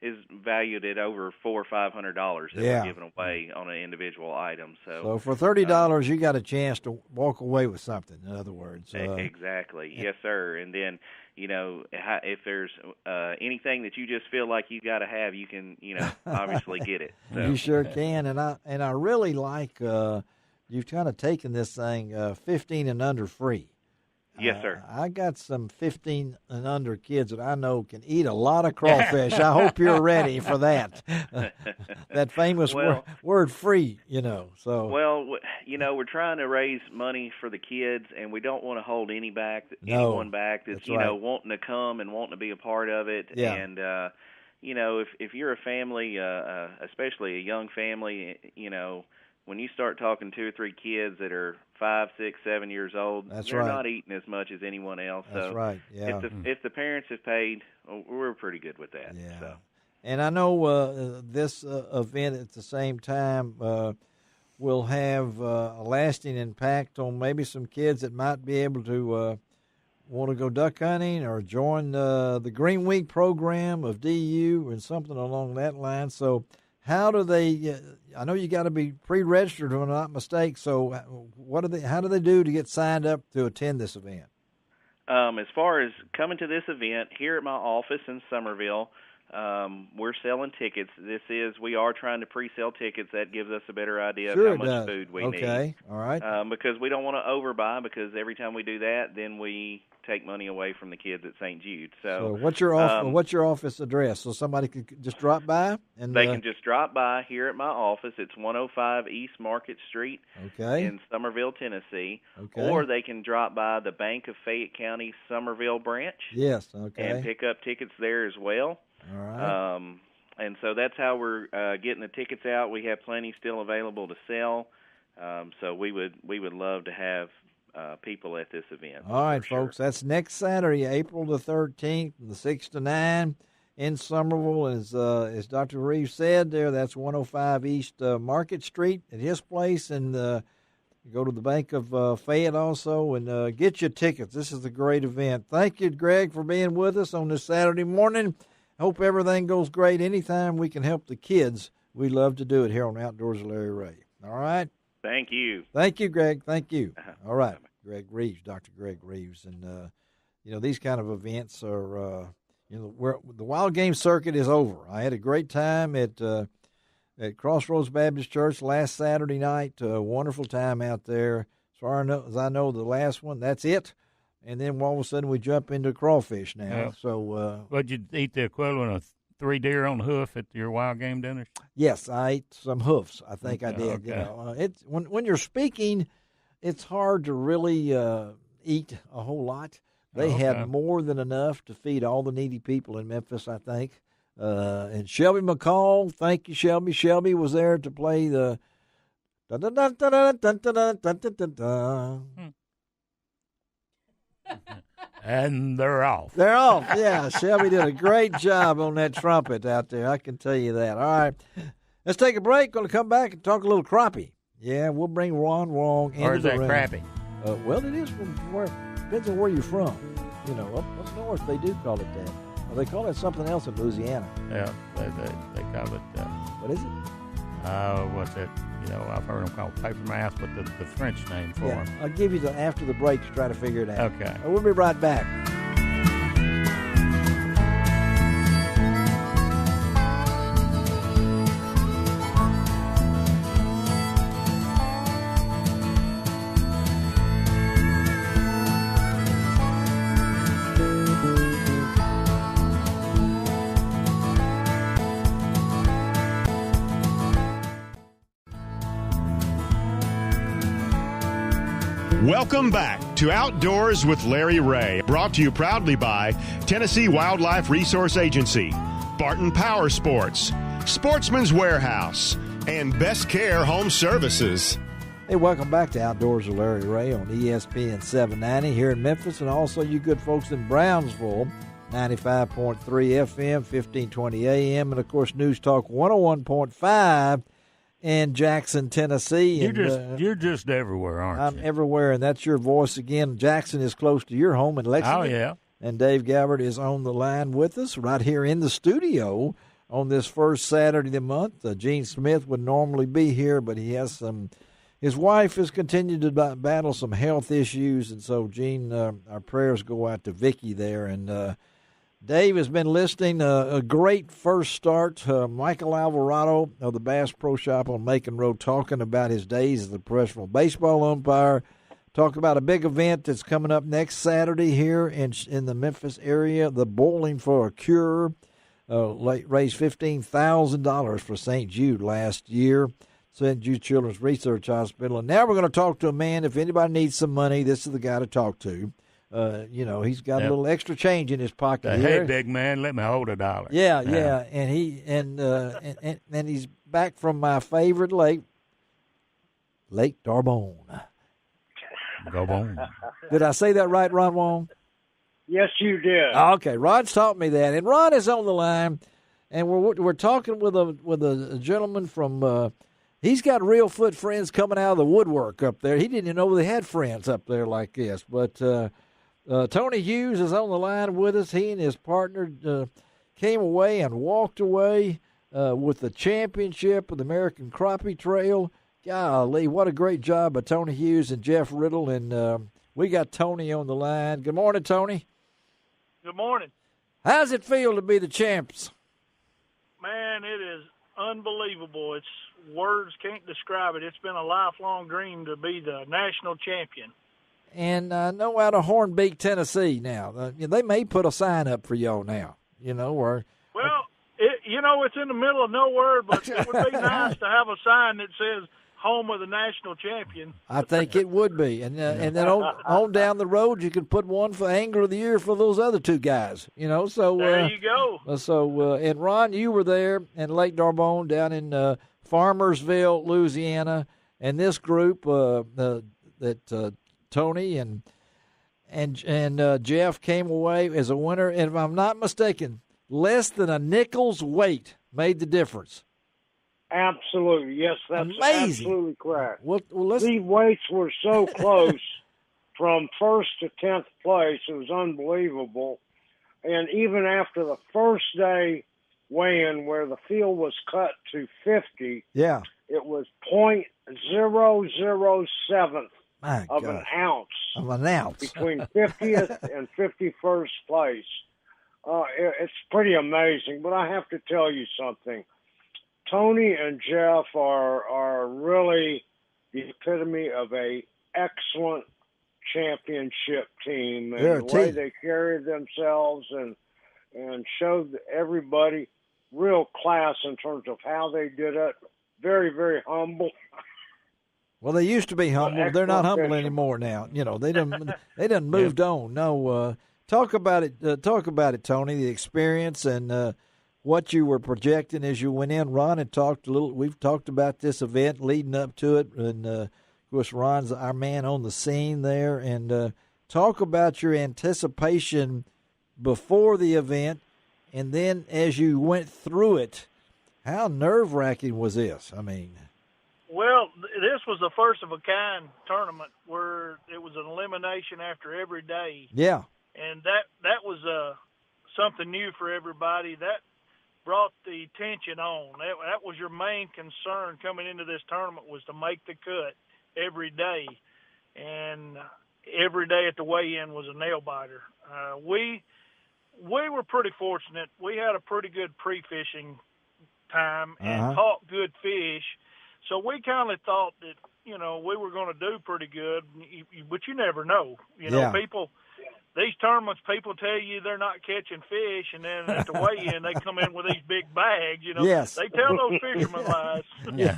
is valued at over $400 or $500 that we're giving away on an individual item. So for $30, you got a chance to walk away with something. In other words, exactly, yes, sir. And then if there's anything that you just feel like you got to have, you can obviously get it. So. You sure can. And I really like you've kind of taken this thing 15 and under free. Yes, sir. I got some 15 and under kids that I know can eat a lot of crawfish. I hope you're ready for that. That famous word free, So well, we're trying to raise money for the kids, and we don't want to hold anyone back that's wanting to come and wanting to be a part of it. Yeah. And if you're a family, especially a young family, when you start talking 2 or 3 kids that are 5, 6, 7 years old, they're not eating as much as anyone else. That's so right. Yeah. If the parents have paid, we're pretty good with that. Yeah. So. And I know this event at the same time will have a lasting impact on maybe some kids that might be able to want to go duck hunting or join the Green Week program of DU and something along that line. So how do they? I know you got to be pre-registered, if I'm not mistaken. So, how do they do to get signed up to attend this event? As far as coming to this event here at my office in Summerville, we're selling tickets. We are trying to pre-sell tickets. That gives us a better idea of how much food we need. Okay, all right. Because we don't want to overbuy, because every time we do that, then we take money away from the kids at St. Jude. So what's your office address? So somebody could just drop by? And they can just drop by here at my office. It's 105 East Market Street in Summerville, Tennessee. Okay. Or they can drop by the Bank of Fayette County Summerville branch. Yes, okay. And pick up tickets there as well. All right. And so that's how we're getting the tickets out. We have plenty still available to sell. So we would love to have people at this event. All right, folks, that's next Saturday, April the 13th, from the 6 to 9 in Summerville. As Dr. Reeves said there, that's 105 East Market Street at his place, and go to the Bank of Fayette also and get your tickets. This is a great event. Thank you, Greg, for being with us on this Saturday morning. Hope everything goes great. Anytime we can help the kids, we love to do it here on Outdoors with Larry Rea. All right? Thank you. Thank you, Greg. Thank you. All right. Greg Reeves, Dr. Greg Reeves. And, these kind of events are, where the wild game circuit is over. I had a great time at Crossroads Baptist Church last Saturday night. Wonderful time out there. As far as I know, the last one, that's it. And then all of a sudden we jump into crawfish now. Yeah. So, would you eat the equivalent of 3 deer on the hoof at your wild game dinners? Yes, I ate some hoofs. I think I did. Okay. It's when you're speaking, it's hard to really eat a whole lot. They had more than enough to feed all the needy people in Memphis, I think. And Shelby McCall, thank you, Shelby. Shelby was there to play the And they're off. They're off. Yeah, Shelby did a great job on that trumpet out there. I can tell you that. All right, let's take a break. Going to come back and talk a little crappie. Yeah, we'll bring Ron Wong into the ring. Or is that crappie? Well, it is from where. Depends on where you're from. Up north they do call it that. Well, they call it something else in Louisiana. Yeah, they call it. What is it? What's it? I've heard them called paper mask, but the French name for them. I'll give you after the break to try to figure it out. Okay. We'll be right back. Welcome back to Outdoors with Larry Rea, brought to you proudly by Tennessee Wildlife Resource Agency, Barton Power Sports, Sportsman's Warehouse, and Best Care Home Services. Hey, welcome back to Outdoors with Larry Rea on ESPN 790 here in Memphis, and also you good folks in Brownsville, 95.3 FM, 1520 AM, and of course News Talk 101.5 in Jackson, Tennessee. You're just everywhere, aren't you? I'm everywhere, and that's your voice again. Jackson is close to your home in Lexington. Oh, yeah. And Dave Gabbard is on the line with us right here in the studio on this first Saturday of the month. Gene Smith would normally be here, but he has his wife has continued to battle some health issues, and so, Gene, our prayers go out to Vicky there, and Dave has been listening a great first start. Michael Alvarado of the Bass Pro Shop on Macon Road talking about his days as a professional baseball umpire. Talk about a big event that's coming up next Saturday here in the Memphis area, the Bowling for a Cure. Raised $15,000 for St. Jude last year, St. Jude Children's Research Hospital. And now we're going to talk to a man. If anybody needs some money, this is the guy to talk to. He's got a little extra change in his pocket here. Hey, big man, let me hold $1. Yeah, and and he's back from my favorite lake, Lake D'Arbonne. Go on. Did I say that right, Ron Wong? Yes, you did. Okay, Ron's taught me that, and Ron is on the line, and we're talking with a gentleman from. He's got real foot friends coming out of the woodwork up there. He didn't even know they had friends up there like this, but. Tony Hughes is on the line with us. He and his partner came away and walked away with the championship of the American Crappie Trail. Golly, what a great job by Tony Hughes and Jeff Riddle. And we got Tony on the line. Good morning, Tony. Good morning. How's it feel to be the champs? Man, it is unbelievable. Words can't describe it. It's been a lifelong dream to be the national champion. And I know out of Hornbeak, Tennessee now, they may put a sign up for y'all now, or. Well, it's in the middle of nowhere, but it would be nice to have a sign that says home of the national champion. I think it would be. And then on down the road, you could put one for Angler of the Year for those other two guys, So there you go. And Ron, you were there in Lake D'Arbonne down in Farmersville, Louisiana. And this group that Tony and Jeff came away as a winner. And if I'm not mistaken, less than a nickel's weight made the difference. Absolutely. Yes, that's amazing. Absolutely correct. Well, these weights were so close from first to 10th place. It was unbelievable. And even after the first day weigh-in where the field was cut to 50, yeah, it was 0.007 of an ounce between 50th and 51st place. It's pretty amazing. But I have to tell you something. Tony and Jeff are really the epitome of a excellent championship team, and the way they carried themselves and showed everybody real class in terms of how they did it. Very, very humble. Well, they used to be humble. They're not humble anymore now. You know, they done moved on. No, talk about it. Talk about it, Tony. The experience and what you were projecting as you went in. Ron had talked a little. We've talked about this event leading up to it, and of course, Ron's our man on the scene there. And talk about your anticipation before the event, and then as you went through it. How nerve-wracking was this? I mean, well, this was the first of a kind tournament where it was an elimination after every day. Yeah, and that was something new for everybody. That brought the tension on. That was your main concern coming into this tournament, was to make the cut every day, and every day at the weigh-in was a nail-biter. We were pretty fortunate. We had a pretty good pre-fishing time and caught good fish, so we kind of thought that, you know, we were going to do pretty good, but you never know. You know, these tournaments, people tell you they're not catching fish, and then at the weigh-in they come in with these big bags. You know, they tell those fishermen lies. Yeah,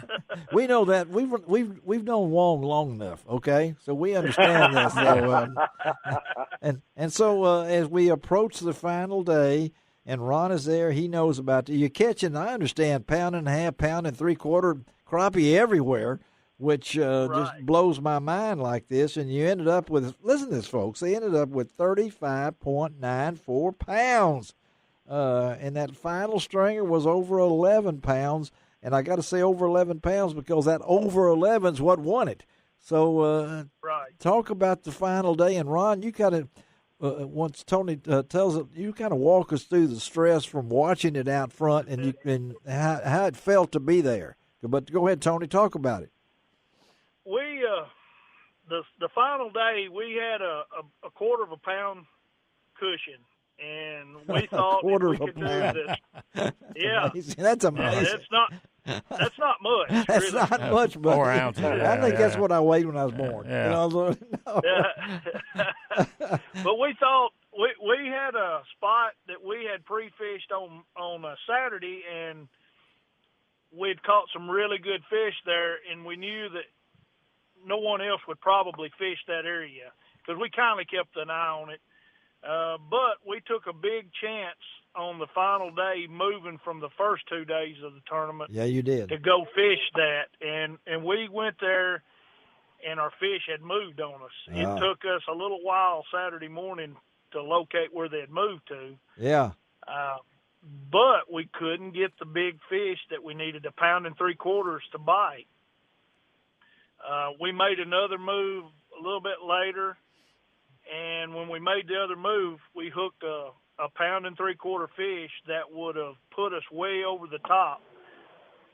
we know that. We've known Wong long enough. Okay, so we understand this. So, and so as we approach the final day, and Ron is there, he knows about it. You're catching, I understand, 1.5 pound, 1.75 pound crappie everywhere, which just blows my mind like this. And you ended up with, listen to this, folks, they ended up with 35.94 pounds. And that final stringer was over 11 pounds. And I got to say over 11 pounds because that over 11 is what won it. So talk about the final day. And, Ron, you got to, once Tony tells it, you kind of walk us through the stress from watching it out front and how it felt to be there. But go ahead, Tony, talk about it. We the final day we had a 1/4 pound cushion, and we thought we could do this. Yeah, that's amazing. That's not much. That's really. Not much, but 4 ounces. I think that's what I weighed when I was born. Yeah. You know, But we thought we had a spot that we had pre-fished on a Saturday, and we'd caught some really good fish there, and we knew that no one else would probably fish that area because we kind of kept an eye on it. But we took a big chance on the final day, moving from the first 2 days of the tournament. Yeah, you did. To go fish that. And we went there, and our fish had moved on us. It took us a little while Saturday morning to locate where they had moved to. Yeah. But we couldn't get the big fish that we needed, 1.75 pounds to bite. We made another move a little bit later, and when we made the other move, we hooked a 1.75 pound fish that would have put us way over the top,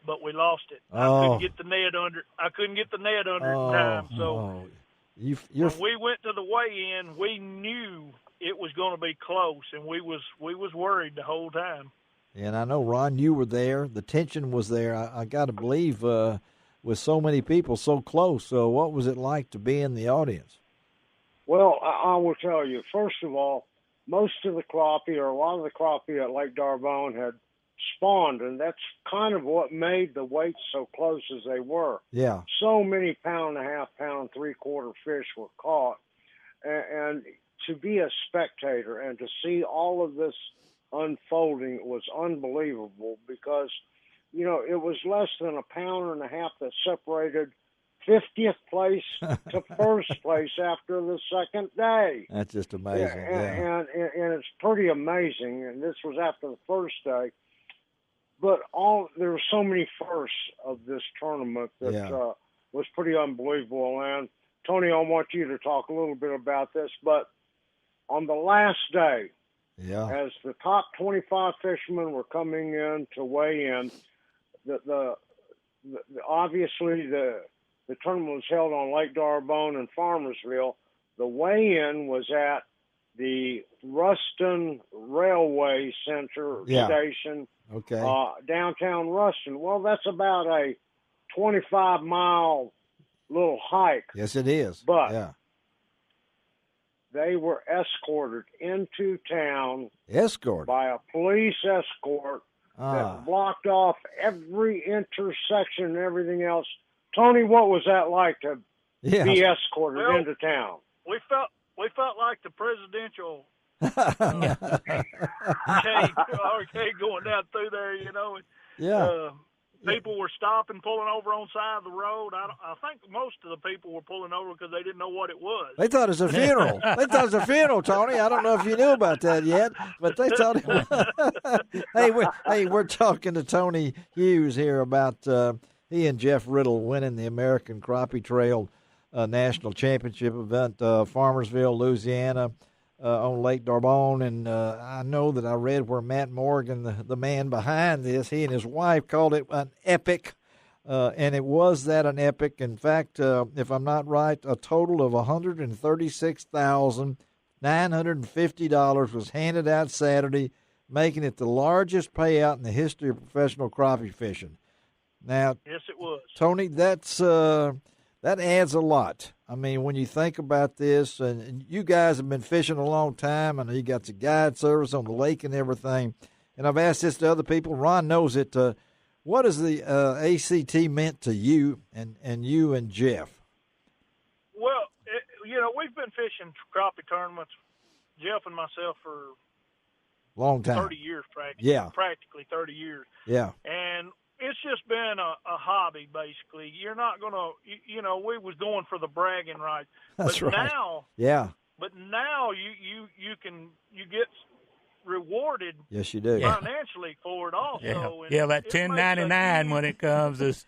but we lost it. I couldn't get the net under in time. So when we went to the weigh-in, we knew it was going to be close, and we was worried the whole time. And I know, Ron, you were there. The tension was there. I got to believe with so many people so close. So what was it like to be in the audience? Well, I will tell you, first of all, most of the crappie, or a lot of the crappie at Lake D'Arbonne had spawned, and that's kind of what made the weights so close as they were. Yeah. So many 1.5 pound, 3/4 fish were caught. And to be a spectator and to see all of this unfolding was unbelievable because, you know, it was less than 1.5 pounds that separated 50th place to first place after the second day. That's just amazing. And it's pretty amazing. And this was after the first day. But there were so many firsts of this tournament that was pretty unbelievable. And Tony, I want you to talk a little bit about this. But on the last day, as the top 25 fishermen were coming in to weigh in, obviously the tournament was held on Lake D'Arbonne in Farmersville. The weigh-in was at the Ruston Railway Center station, downtown Ruston. Well, that's about a 25-mile little hike. Yes, it is. But they were escorted into town by a police escort that blocked off every intersection and everything else. Tony, what was that like to be escorted into town? We felt like the presidential arcade going down through there, you know. People were stopping, pulling over on the side of the road. I think most of the people were pulling over because they didn't know what it was. They thought it was a funeral. They thought it was a funeral, Tony. I don't know if you knew about that yet, but they thought it was. Hey, we're talking to Tony Hughes here about he and Jeff Riddle winning the American Crappie Trail National Championship event, Farmersville, Louisiana, on Lake D'Arbonne. And I know that I read where Matt Morgan, the man behind this, he and his wife called it an epic. And it was an epic. In fact, if I'm not right, a total of $136,950 was handed out Saturday, making it the largest payout in the history of professional crappie fishing. Now, yes, it was. Tony, that adds a lot. I mean, when you think about this, and you guys have been fishing a long time, and you got the guide service on the lake and everything, and I've asked this to other people. Ron knows it. What has the ACT meant to you and you and Jeff? Well, we've been fishing crappie tournaments, Jeff and myself, for long time, 30 years practically. Practically 30 years. Yeah. And it's just been a hobby, basically. You're not going to, we was going for the bragging rights. That's right. Now, But now you get rewarded. Yes, you do. Financially for it also. Yeah, that 1099 when it comes is.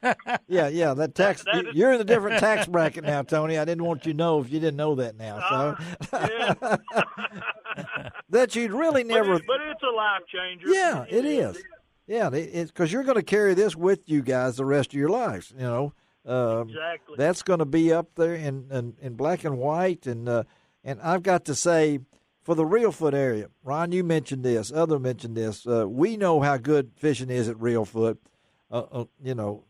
Yeah. That tax. You're in a different tax bracket now, Tony. I didn't want you to know if you didn't know that now. So. That you'd really never. But it's a life changer. Yeah, it is. Yeah, it's because you're going to carry this with you guys the rest of your lives. Exactly. That's going to be up there in black and white, and I've got to say, for the Reelfoot area, Ron, you mentioned this. Other mentioned this. We know how good fishing is at Reelfoot.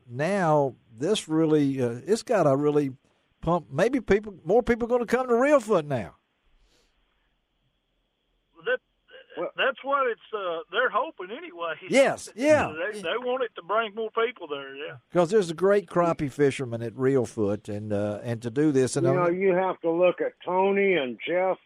Now this really it's got to really pump. Maybe more people are going to come to Reelfoot now. That's what they're hoping anyway. Yes, yeah. They want it to bring more people there, yeah. Because there's a great crappie fisherman at Reelfoot, and to do this. And you have to look at Tony and Jeff.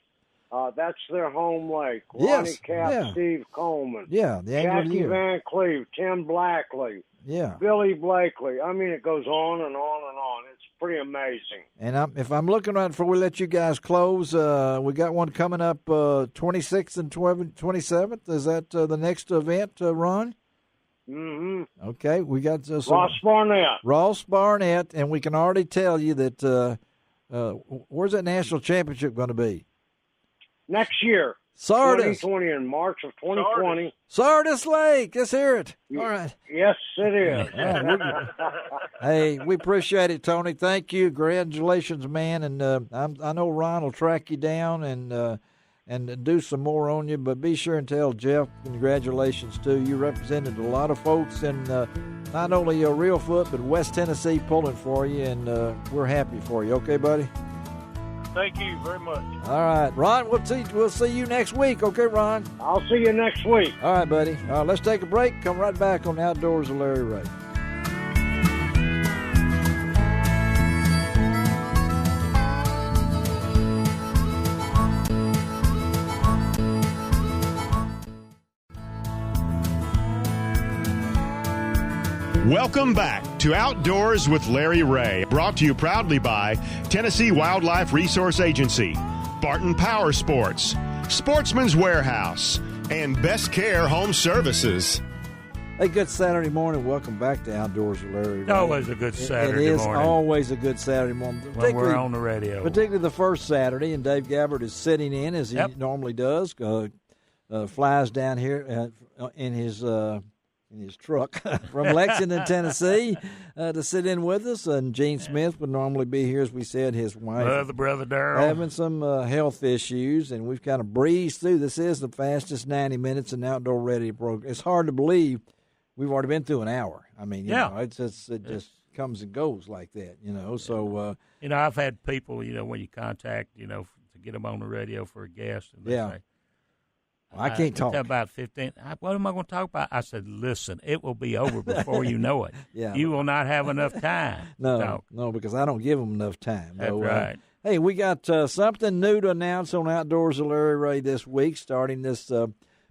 That's their home lake. Ronnie Cap, Steve Coleman. Yeah, the Jackie Van Cleve, Tim Blackley. Yeah. Billy Blakely. I mean, it goes on and on and on. It's pretty amazing. And if I'm looking right before we let you guys close, we got one coming up 26th and 27th. Is that the next event, Ron? Mm-hmm. Okay, we got Ross Barnett, and we can already tell you that where's that national championship going to be? Next year. Sardis. 2020, in March of 2020. Sardis Lake. Let's hear it. All right. Yes, it is. Hey, we appreciate it, Tony. Thank you. Congratulations, man. And I know Ron will track you down and do some more on you, but be sure and tell Jeff congratulations, too. You represented a lot of folks in not only Reelfoot, but West Tennessee pulling for you, and we're happy for you. Okay, buddy? Thank you very much. All right, Ron, we'll see you next week. Okay, Ron? I'll see you next week. All right, buddy. All right, let's take a break. Come right back on the Outdoors of Larry Rea. Welcome back to Outdoors with Larry Rea, brought to you proudly by Tennessee Wildlife Resource Agency, Barton Power Sports, Sportsman's Warehouse, and Best Care Home Services. Hey, good Saturday morning. Welcome back to Outdoors with Larry Rea. Always a good Saturday morning. It is always a good Saturday morning. When we're on the radio. Particularly the first Saturday, and Dave Gabbard is sitting in as he normally does. Flies down here in his truck from Lexington, Tennessee, to sit in with us. And Gene Smith would normally be here, as we said, his wife. Brother Darrell. Having some health issues, and we've kind of breezed through. This is the fastest 90 minutes in Outdoor Radio program. It's hard to believe we've already been through an hour. I mean, you know, it just comes and goes like that, you know. So, I've had people, when you contact, to get them on the radio for a guest, and they say, I can't talk. About 15. What am I going to talk about? I said, listen, it will be over before you know it. You will not have enough time. No, because I don't give them enough time. That's right. Hey, we got something new to announce on Outdoors with Larry Rea this week. Starting this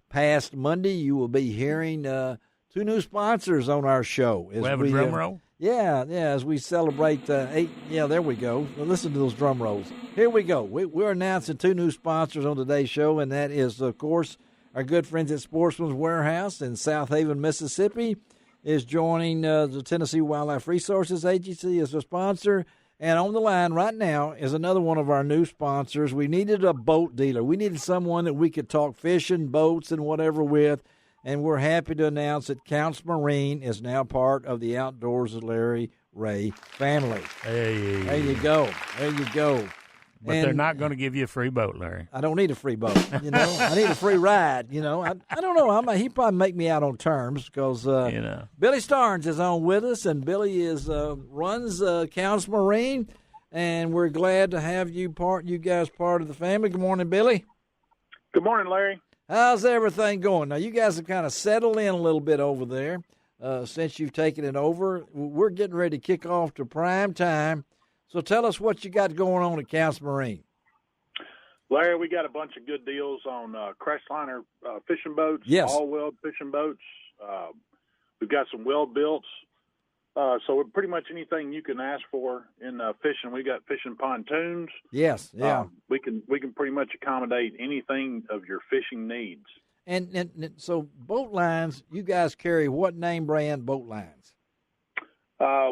past Monday, you will be hearing two new sponsors on our show. We have a drum roll? Yeah, as we celebrate 8. Yeah, there we go. Well, listen to those drum rolls. Here we go. We're announcing two new sponsors on today's show, and that is, of course, our good friends at Sportsman's Warehouse in South Haven, Mississippi, is joining the Tennessee Wildlife Resources Agency as a sponsor. And on the line right now is another one of our new sponsors. We needed a boat dealer. We needed someone that we could talk fishing, boats, and whatever with. And we're happy to announce that Counts Marine is now part of the Outdoors with Larry Rea family. Hey. There you go. But they're not going to give you a free boat, Larry. I don't need a free boat, I need a free ride, I don't know. He probably make me out on terms because, Billy Starnes is on with us, and Billy runs Counts Marine, and we're glad to have you guys part of the family. Good morning, Billy. Good morning, Larry. How's everything going? Now, you guys have kind of settled in a little bit over there since you've taken it over. We're getting ready to kick off to prime time. So tell us what you got going on at Counts Marine. Larry, we got a bunch of good deals on Crestliner fishing boats, all-weld fishing boats. We've got some weld-builts. So pretty much anything you can ask for in fishing. We got fishing pontoons. Yes, yeah. We can pretty much accommodate anything of your fishing needs. And so boat lines, you guys carry what name brand boat lines?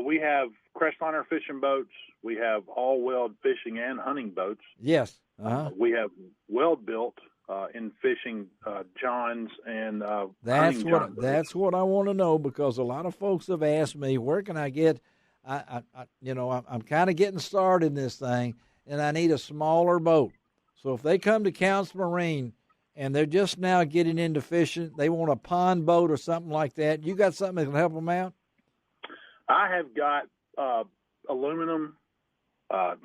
We have Crestliner fishing boats. We have all-weld fishing and hunting boats. Yes. We have weld-built in fishing johns and that's what I want to know, because a lot of folks have asked me, where can I get I'm kind of getting started in this thing, and I need a smaller boat. So if they come to Counts Marine and they're just now getting into fishing, they want a pond boat or something like that, you got something that can help them out? I have got aluminum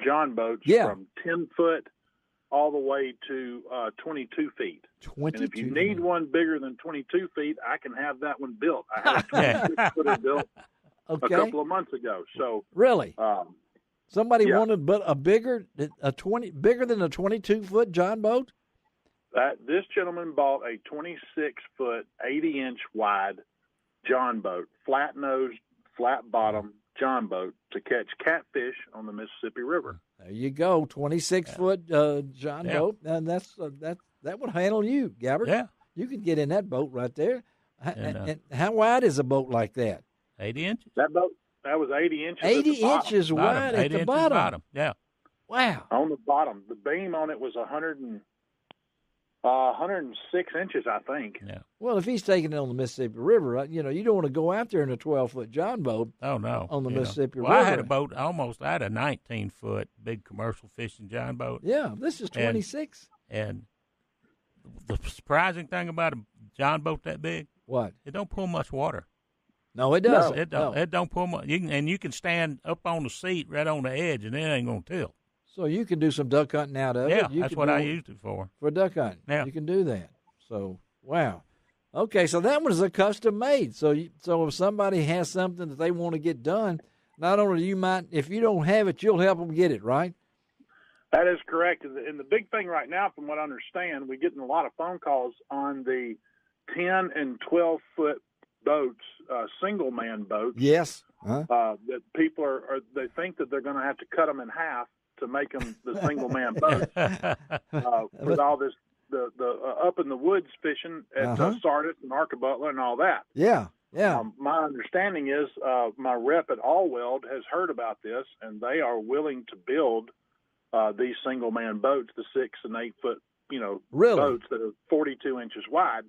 john boats from 10 foot all the way to 22 feet. 22. And if you need one bigger than 22 feet, I can have that one built. I had a 26-footer built a couple of months ago. So really, somebody wanted bigger than a 22-foot john boat. This gentleman bought a 26-foot, 80-inch wide john boat, flat nosed, flat bottom john boat to catch catfish on the Mississippi River. There you go, 26-foot john boat, and that would handle you, Gabbard. Yeah, you could get in that boat right there. And how wide is a boat like that? 80 inches. That was 80 inches. 80 inches wide at the bottom. Yeah. Wow. On the bottom, the beam on it was 106 inches, I think. Yeah. Well, if he's taking it on the Mississippi River, you don't want to go out there in a 12-foot john boat. Oh, no. On the Mississippi River. I had a boat I had a 19-foot big commercial fishing john boat. Yeah, this is 26. And the surprising thing about a john boat that big, what? It don't pull much water. No, it doesn't. It don't. No. It don't pull much. You can stand up on the seat right on the edge, and it ain't gonna tilt. So you can do some duck hunting out of it. Yeah, that's what I used it for. For duck hunting. Yeah. You can do that. So, wow. Okay, so that one's a custom made. So if somebody has something that they want to get done, not only if you don't have it, you'll help them get it, right? That is correct. And the big thing right now, from what I understand, we're getting a lot of phone calls on the 10 and 12-foot boats, single-man boats. Yes. that people they think that they're going to have to cut them in half to make them the single man boat. With all this, the up in the woods fishing at Sardis and Arcabutler and all that. Yeah. Yeah. My understanding is my rep at Allweld has heard about this, and they are willing to build these single man boats, the 6 and 8 foot, boats that are 42 inches wide,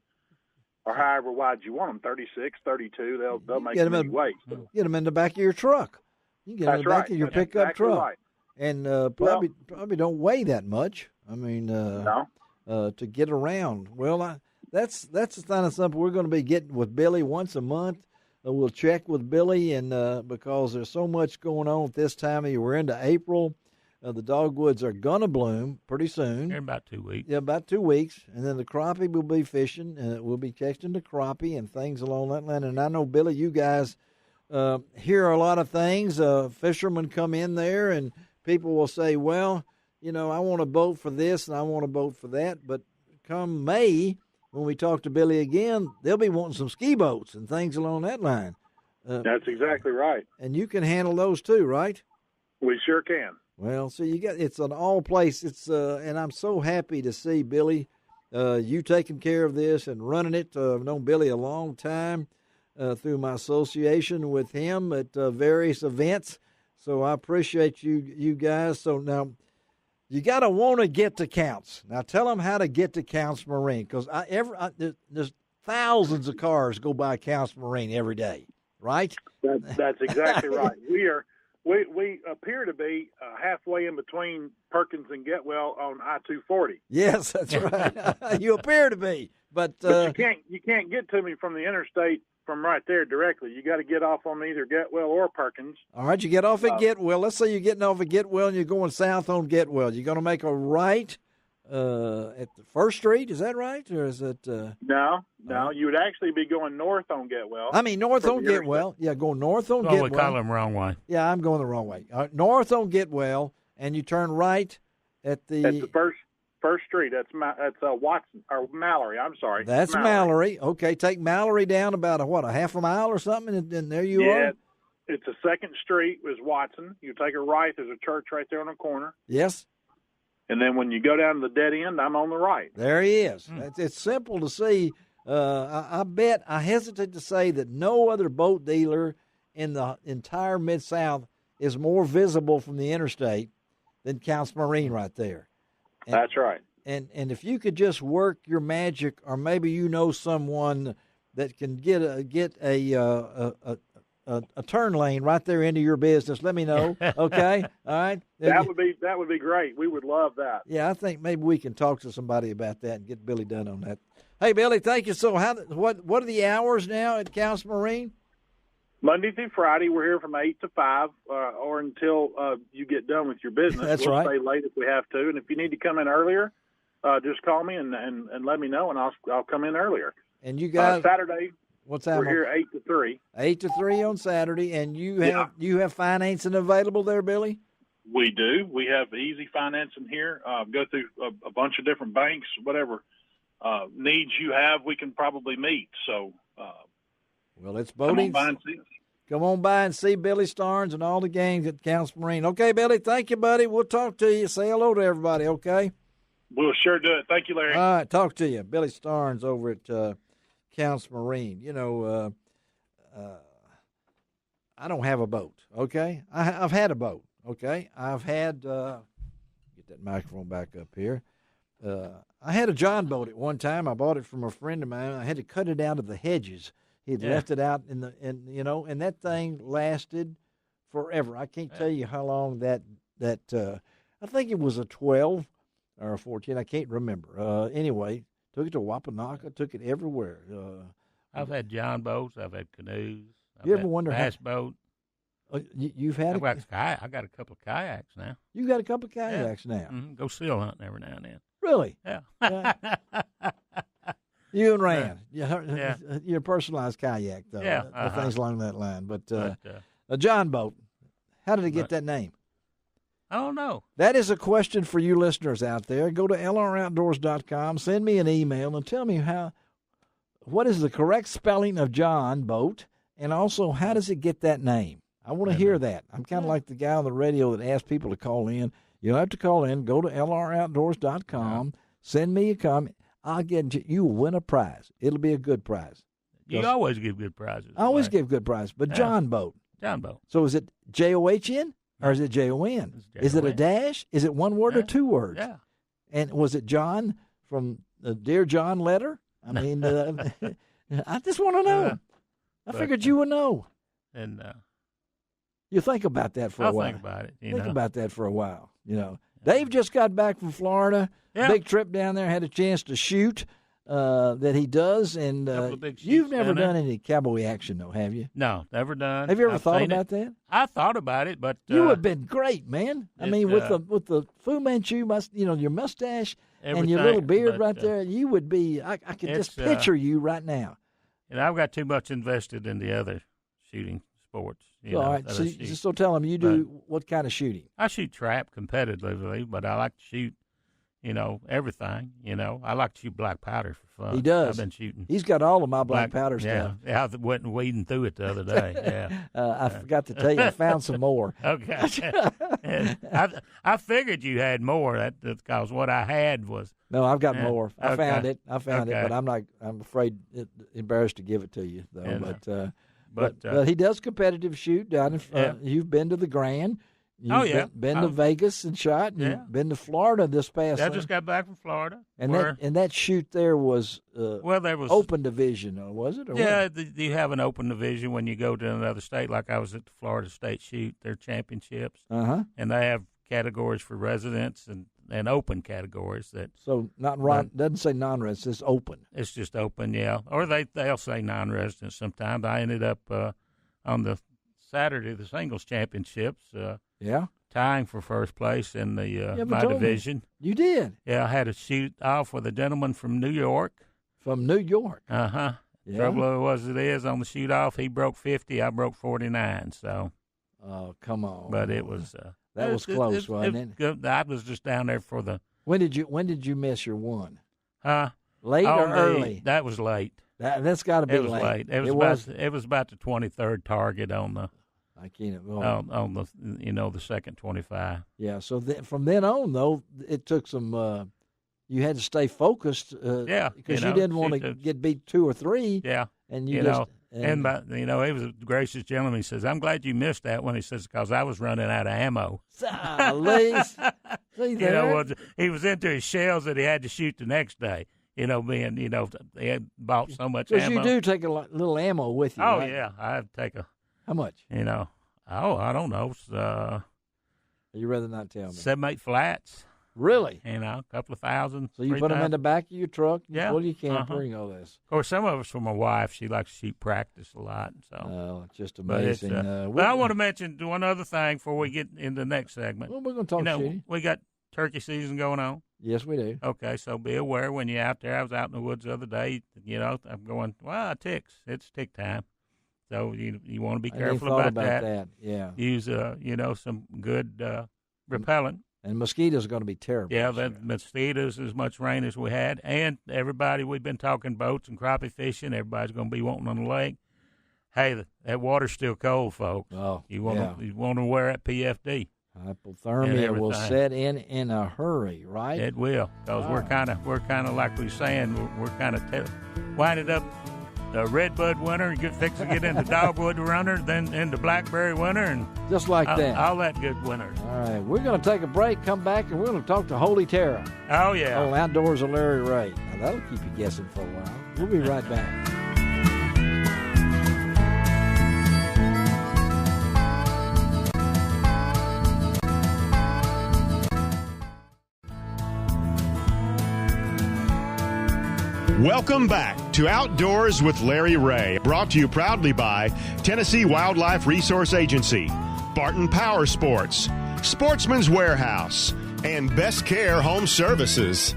or however wide you want them, 36, 32. They'll make them any weight. So. Get them in the back of your truck. You can get them in the back of your pickup truck, right. And probably don't weigh that much. I mean, no. To get around. Well, that's the kind of something we're going to be getting with Billy once a month. We'll check with Billy, and because there's so much going on at this time of year. We're into April. The dogwoods are going to bloom pretty soon. In about 2 weeks. Yeah, about 2 weeks. And then the crappie will be fishing, and we'll be catching the crappie and things along that line. And I know, Billy, you guys hear a lot of things. Fishermen come in there, and people will say, well, I want a boat for this and I want a boat for that. But come May, when we talk to Billy again, they'll be wanting some ski boats and things along that line. That's exactly right. And you can handle those too, right? We sure can. Well, so it's an all place. It's and I'm so happy to see, Billy, you taking care of this and running it. I've known Billy a long time through my association with him at various events. So I appreciate you guys. So now you got to want to get to Counts. Now tell them how to get to Counts Marine, because there's thousands of cars go by Counts Marine every day, right? That's exactly right. We appear to be halfway in between Perkins and Getwell on I-240. Yes, that's right. You appear to be, but you can't get to me from the interstate from right there directly. You got to get off on either Getwell or Perkins. All right, you get off at Getwell. Let's say you're getting off at Getwell and you're going south on Getwell. You're going to make a right at the First Street. Is that right, or is it? No. You would actually be going north on Getwell. I mean, north on Getwell. Yeah, go north on Getwell. We call them wrong way. Yeah, I'm going the wrong way. North on Getwell, and you turn right at the First Street. That's Watson or Mallory. I'm sorry. That's Mallory. Okay, take Mallory down about a half a mile or something, and there you are. It's a second street. Is Watson. You take a right. There's a church right there on the corner. Yes. And then when you go down to the dead end, I'm on the right. There he is. It's simple to see. I hesitate to say that no other boat dealer in the entire Mid-South is more visible from the interstate than Counts Marine right there. That's right. And if you could just work your magic, or maybe someone that can get a turn lane right there into your business, let me know. Okay, all right. That would be great. We would love that. Yeah, I think maybe we can talk to somebody about that and get Billy done on that. Hey, Billy, thank you. So, what are the hours now at Counts Marine? Monday through Friday, we're here from 8 to 5, or until you get done with your business. That's we'll right. Stay late if we have to, and if you need to come in earlier, just call me and let me know, and I'll come in earlier. And you guys, Saturday, what's that? We're here 8 to 3. 8 to 3 on Saturday, and you have financing available there, Billy? We do. We have easy financing here. Go through a bunch of different banks, whatever needs you have, we can probably meet. So, well, it's boating. Come on by and see Billy Starnes and all the gangs at Counts Marine. Okay, Billy, thank you, buddy. We'll talk to you. Say hello to everybody, okay? We'll sure do it. Thank you, Larry. All right, talk to you. Billy Starnes over at Counts Marine. I don't have a boat, okay? I've had a boat, okay? I've had, get that microphone back up here. I had a John boat at one time. I bought it from a friend of mine. I had to cut it out of the hedges. He'd left it out and that thing lasted forever. I can't tell you how long that I think it was a 12 or a 14. I can't remember. Anyway, took it to Wapanaka, took it everywhere. I've had John boats. I've had canoes. You ever wonder bass boat? You've had I got a couple of kayaks now. You got a couple of kayaks now. Mm-hmm. Go seal hunting every now and then. Really? Yeah. You and Rand, your personalized kayak, though. Yeah, things along that line. But a John boat, how did it get that name? I don't know. That is a question for you listeners out there. Go to lroutdoors.com, send me an email, and tell me what is the correct spelling of John boat, and also how does it get that name? I want to hear that. I'm kind of like the guy on the radio that asks people to call in. You don't have to call in. Go to lroutdoors.com. Send me a comment. I'll get you will win a prize. It'll be a good prize. You always give good prizes. I always give good prizes. But John Boat. John Boat. So is it JOHN or is it JON? Is it a dash? Is it one word or two words? Yeah. And was it John from the Dear John letter? I mean, I just want to know. I figured you would know. And you think about that for a while. I'll think about it. Think about that for a while. Dave just got back from Florida. Yeah. Big trip down there. Had a chance to shoot that he does. And you've never done any cowboy action, though, have you? No, never done. Have you ever thought about that? I thought about it, but you would have been great, man. I mean, with the Fu Manchu, your mustache and your little beard right there, you would be. I could just picture you right now. And I've got too much invested in the other shooting sports. All right, so tell them you do what kind of shooting? I shoot trap competitively, but I like to shoot, everything. I like to shoot black powder for fun. He does. I've been shooting. He's got all of my black powder stuff. Yeah, I went weeding through it the other day. Yeah. I forgot to tell you, I found some more. Okay. I figured you had more. That's because what I had was. No, I've got more. I found it, but I'm afraid, embarrassed to give it to you though. And, But he does competitive shoot down in you've been to the Grand. You've been to Vegas and shot. And you've been to Florida this past. I just got back from Florida. And that shoot there was there was open division, was it? Or you have an open division when you go to another state. Like I was at the Florida State Shoot, their championships, and they have categories for residents and open categories that. So doesn't say non-residents, it's open. It's just open, yeah. Or they'll say non-residents sometimes. I ended up on the Saturday the singles championships. Tying for first place in the my division. You did. Yeah, I had a shoot off with a gentleman from New York. From New York. Yeah. Trouble is on the shoot off he broke 50, I broke 49. So. Oh, come on. But it was. That was close, wasn't it? Good. I was just down there for the. When did you miss your one? Late or early? That was late. That's got to be late. It was about the 23rd target on the. I can't. On the the second 25. Yeah. So from then on though, it took some. You had to stay focused. Because you didn't want to get beat 2 or 3. Yeah. And he was a gracious gentleman. He says, "I'm glad you missed that one." He says, "Because I was running out of ammo." See there? He was into his shells that he had to shoot the next day. They had bought so much ammo. Because you do take a little ammo with you. Oh right? yeah, I take a. How much? I don't know. You rather not tell me. 7-8 flats. Really? A couple of thousand. So you put them in the back of your truck, pull your camper, Uh-huh. and all this. Of course, some of it's for my wife. She likes to shoot practice a lot. So. Oh, it's just amazing. But I want to mention one other thing before we get into the next segment. Well, we're going to talk shooting. We got turkey season going on. Yes, we do. Okay, so be aware when you're out there. I was out in the woods the other day. I'm going, ticks. It's tick time. So you want to be careful about that. Yeah. Use some good repellent. And mosquitoes are going to be terrible. Yeah, mosquitoes, as much rain as we had. And everybody, we've been talking boats and crappie fishing. Everybody's going to be wanting on the lake. Hey, that water's still cold, folks. Oh, you want to wear that PFD. Hypothermia will set in a hurry, right? It will, because we're kind of like we were saying, we're kind of winded up the redbud winter, fix to get into dogwood winter, then into blackberry winter, and just like that, all that good winter. All right, we're going to take a break, come back, and we're going to talk to Holy Terror. Oh yeah, on Outdoors with Larry Rea. Now that'll keep you guessing for a while. We'll be right back. Welcome back to Outdoors with Larry Rea, brought to you proudly by Tennessee Wildlife Resource Agency, Barton Power Sports, Sportsman's Warehouse, and Best Care Home Services.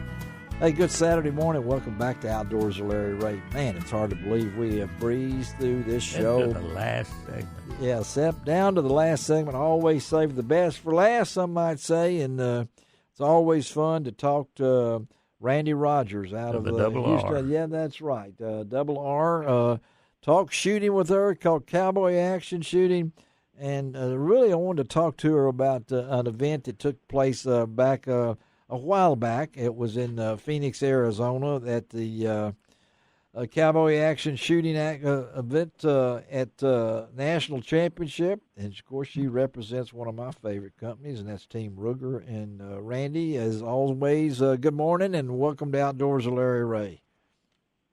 Hey, good Saturday morning. Welcome back to Outdoors with Larry Rea. Man, it's hard to believe we have breezed through this show. Into the last segment. Yeah, down to the last segment. Always save the best for last, some might say, and it's always fun to talk to Randy Rogers out of the Double Houston. R. Yeah, that's right. Double R. Talk shooting with her, called Cowboy Action Shooting. And really I wanted to talk to her about an event that took place back a while back. It was in Phoenix, Arizona at the Cowboy Action Shooting event at National Championship. And, of course, she represents one of my favorite companies, and that's Team Ruger. And Randy, as always, good morning and welcome to Outdoors with Larry Rea.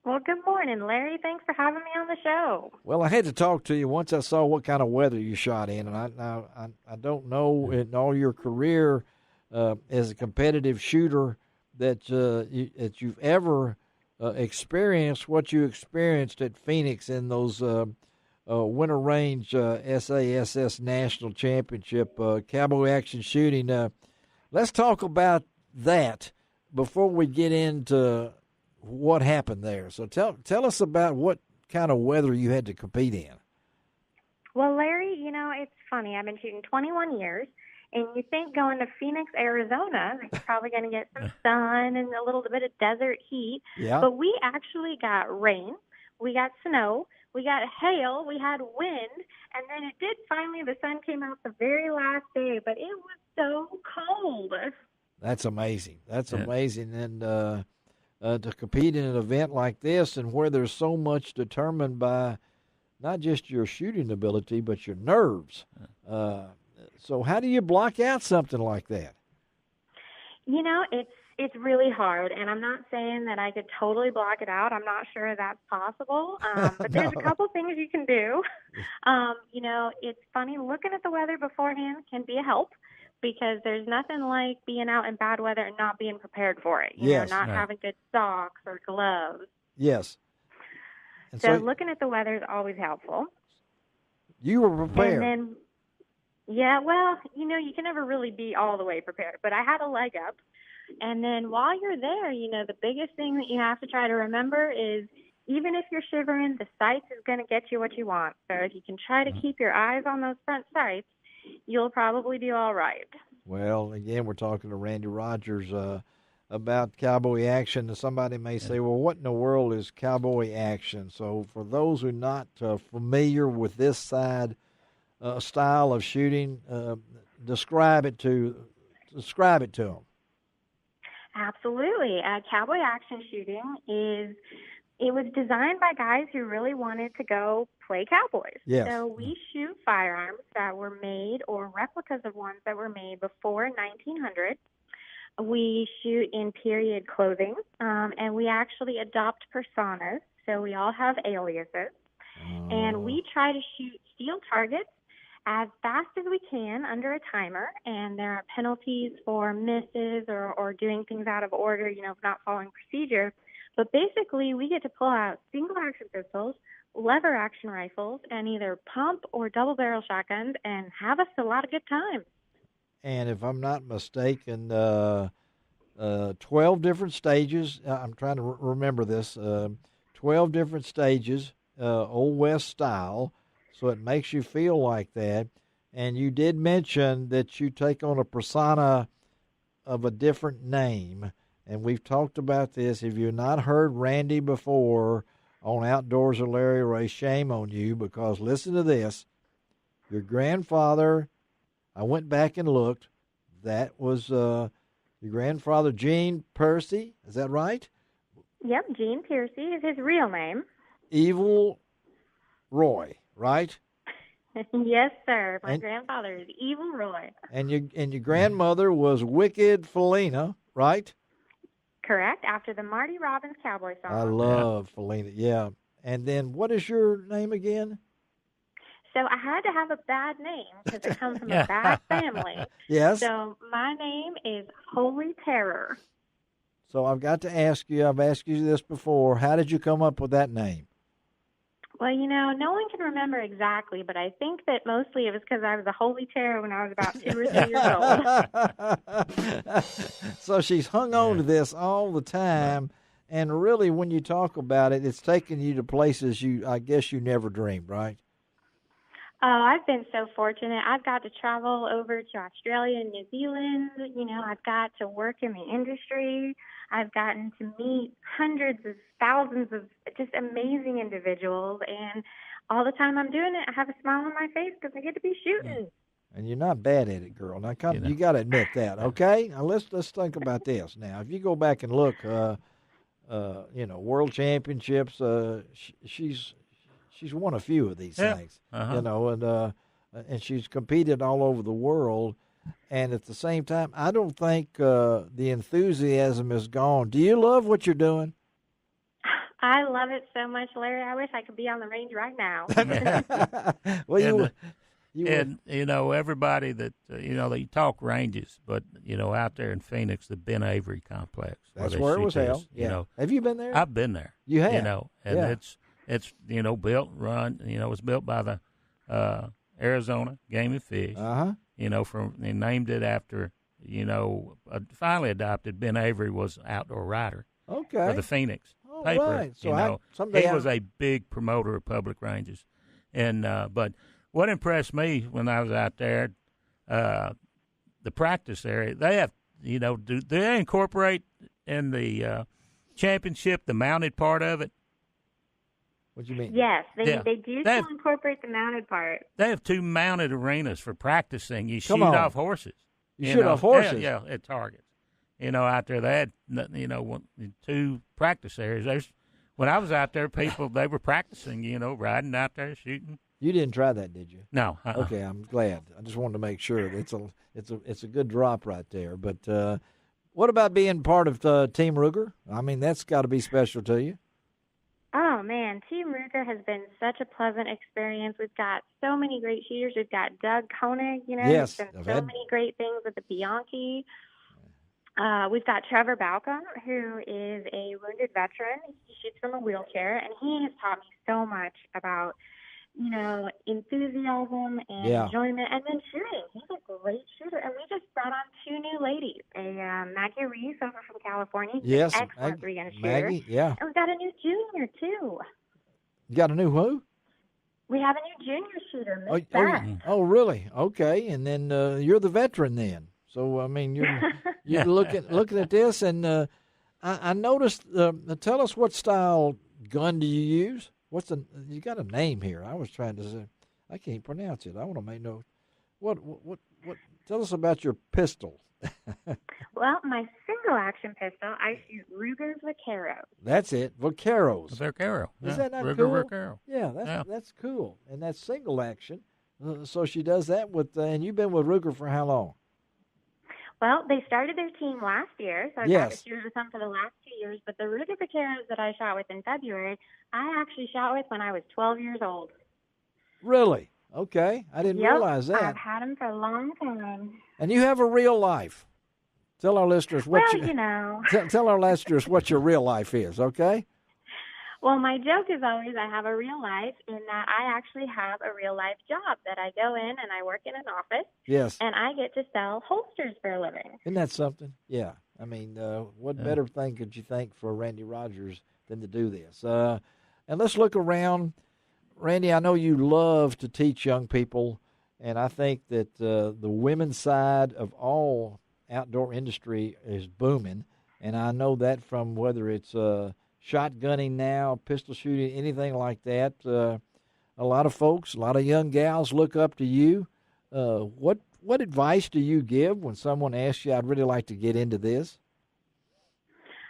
Well, good morning, Larry. Thanks for having me on the show. Well, I had to talk to you once I saw what kind of weather you shot in, and I don't know in all your career as a competitive shooter that you've ever experienced what you experienced at Phoenix in those Winter Range SASS National Championship Cowboy Action Shooting. Let's talk about that before we get into what happened there. So tell us about what kind of weather you had to compete in. Well, Larry, it's funny. I've been shooting 21 years, and you think going to Phoenix, Arizona, you're probably going to get some sun and a little bit of desert heat. Yeah. But we actually got rain, we got snow, we got hail, we had wind, and then it did finally, the sun came out the very last day, but it was so cold. That's amazing. That's amazing. And to compete in an event like this and where there's so much determined by not just your shooting ability, but your nerves. So how do you block out something like that? It's really hard, and I'm not saying that I could totally block it out. I'm not sure that's possible, but there's a couple things you can do. It's funny, looking at the weather beforehand can be a help, because there's nothing like being out in bad weather and not being prepared for it. Not having good socks or gloves. Yes. And so looking at the weather is always helpful. You were prepared. And then, you can never really be all the way prepared, but I had a leg up. And then while you're there, the biggest thing that you have to try to remember is even if you're shivering, the sights is going to get you what you want. So if you can try to keep your eyes on those front sights, you'll probably do all right. Well, again, we're talking to Randy Rogers about Cowboy Action. And somebody may say, well, what in the world is Cowboy Action? So for those who are not familiar with this style of shooting, describe it to them. Absolutely. Cowboy Action Shooting it was designed by guys who really wanted to go play cowboys. Yes. So we shoot firearms that were made or replicas of ones that were made before 1900. We shoot in period clothing, and we actually adopt personas. So we all have aliases. And we try to shoot steel targets as fast as we can under a timer, and there are penalties for misses or doing things out of order, not following procedure. But basically, we get to pull out single-action pistols, lever-action rifles, and either pump or double-barrel shotguns and have us a lot of good time. And if I'm not mistaken, 12 different stages. I'm trying to remember this. 12 different stages, Old West style, so it makes you feel like that. And you did mention that you take on a persona of a different name. And we've talked about this. If you've not heard Randy before on Outdoors with Larry Rea, shame on you, because listen to this. Your grandfather, I went back and looked, that was your grandfather, Gene Percy. Is that right? Yep, Gene Percy is his real name. Evil Roy, right? Yes, sir. My grandfather is Evil Roy. And your grandmother was Wicked Felina, right? Correct, after the Marty Robbins cowboy song. I love Felina, yeah. And then what is your name again? So I had to have a bad name because I come from a bad family. Yes. So my name is Holy Terror. So I've got to ask you, I've asked you this before, how did you come up with that name? Well, no one can remember exactly, but I think that mostly it was because I was a holy terror when I was about 2 or 3 years old. So she's hung on to this all the time, and really when you talk about it, it's taken you to places I guess you never dreamed, right? Oh, I've been so fortunate. I've got to travel over to Australia and New Zealand. I've got to work in the industry. I've gotten to meet hundreds of thousands of just amazing individuals. And all the time I'm doing it, I have a smile on my face because I get to be shooting. And you're not bad at it, girl. Now, you got to admit that, okay? Now, let's think about this. Now, if you go back and look, world championships, she's won a few of these things, and she's competed all over the world. And at the same time, I don't think the enthusiasm is gone. Do you love what you're doing? I love it so much, Larry. I wish I could be on the range right now. Well, everybody that, they talk ranges, but, out there in Phoenix, the Ben Avery complex. That's where it was held. Yeah. Have you been there? I've been there. You have? It's built, it's built by the Arizona Game and Fish. Uh-huh. They named it after, finally adopted Ben Avery was outdoor writer. Okay. For the Phoenix paper. Right. So he was a big promoter of public ranges. And but what impressed me when I was out there, the practice area, they have, do they incorporate in the championship the mounted part of it? What do you mean? Yes, they do incorporate the mounted part. They have 2 mounted arenas for practicing. You shoot off horses. You shoot off horses? Yeah, at targets. Out there, they had, 2 practice areas. When I was out there, they were practicing, riding out there, shooting. You didn't try that, did you? No. Okay, I'm glad. I just wanted to make sure. It's a good drop right there. But what about being part of Team Ruger? I mean, that's got to be special to you. Oh, man, Team Ruger has been such a pleasant experience. We've got so many great shooters. We've got Doug Koenig, Yes, he's done so many great things with the Bianchi. We've got Trevor Balcom, who is a wounded veteran. He shoots from a wheelchair, and he has taught me so much about, enthusiasm and enjoyment, and then shooting. He's a great shooter, and we just brought on 2 new ladies, Maggie Reese over from California. Yes, excellent three-gun shooter. Maggie, yeah. And we've got a new junior, too. You got a new who? We have a new junior shooter, Miss Beth. Oh, really? Okay, and then you're the veteran then. So, I mean, you're looking at this, and I noticed, tell us what style gun do you use? You got a name here. I was trying to say, I can't pronounce it. I want to make note. What, tell us about your pistol. Well, my single action pistol, I shoot Ruger's Vaqueros. That's it, Vaqueros. Vaquero. Is that not Ruger cool? Vaquero. Yeah, that's cool. And that's single action. So she does that with, and you've been with Ruger for how long? Well, they started their team last year, so I got to shoot with them for the last 2 years. But the Ruger Vaqueros that I shot with in February, I actually shot with when I was 12 years old. Really? Okay. I didn't realize that. I've had them for a long time. And you have a real life. Tell our listeners tell our listeners what your real life is, okay? Well, my joke is always I have a real life in that I actually have a real life job that I go in and I work in an office. Yes. And I get to sell holsters for a living. Isn't that something? Yeah. I mean, what better thing could you think for Randy Rogers than to do this? And let's look around. Randy, I know you love to teach young people, and I think that the women's side of all outdoor industry is booming. And I know that from whether it's shotgunning now, pistol shooting, anything like that. A lot of folks, a lot of young gals look up to you. What advice do you give when someone asks you, I'd really like to get into this?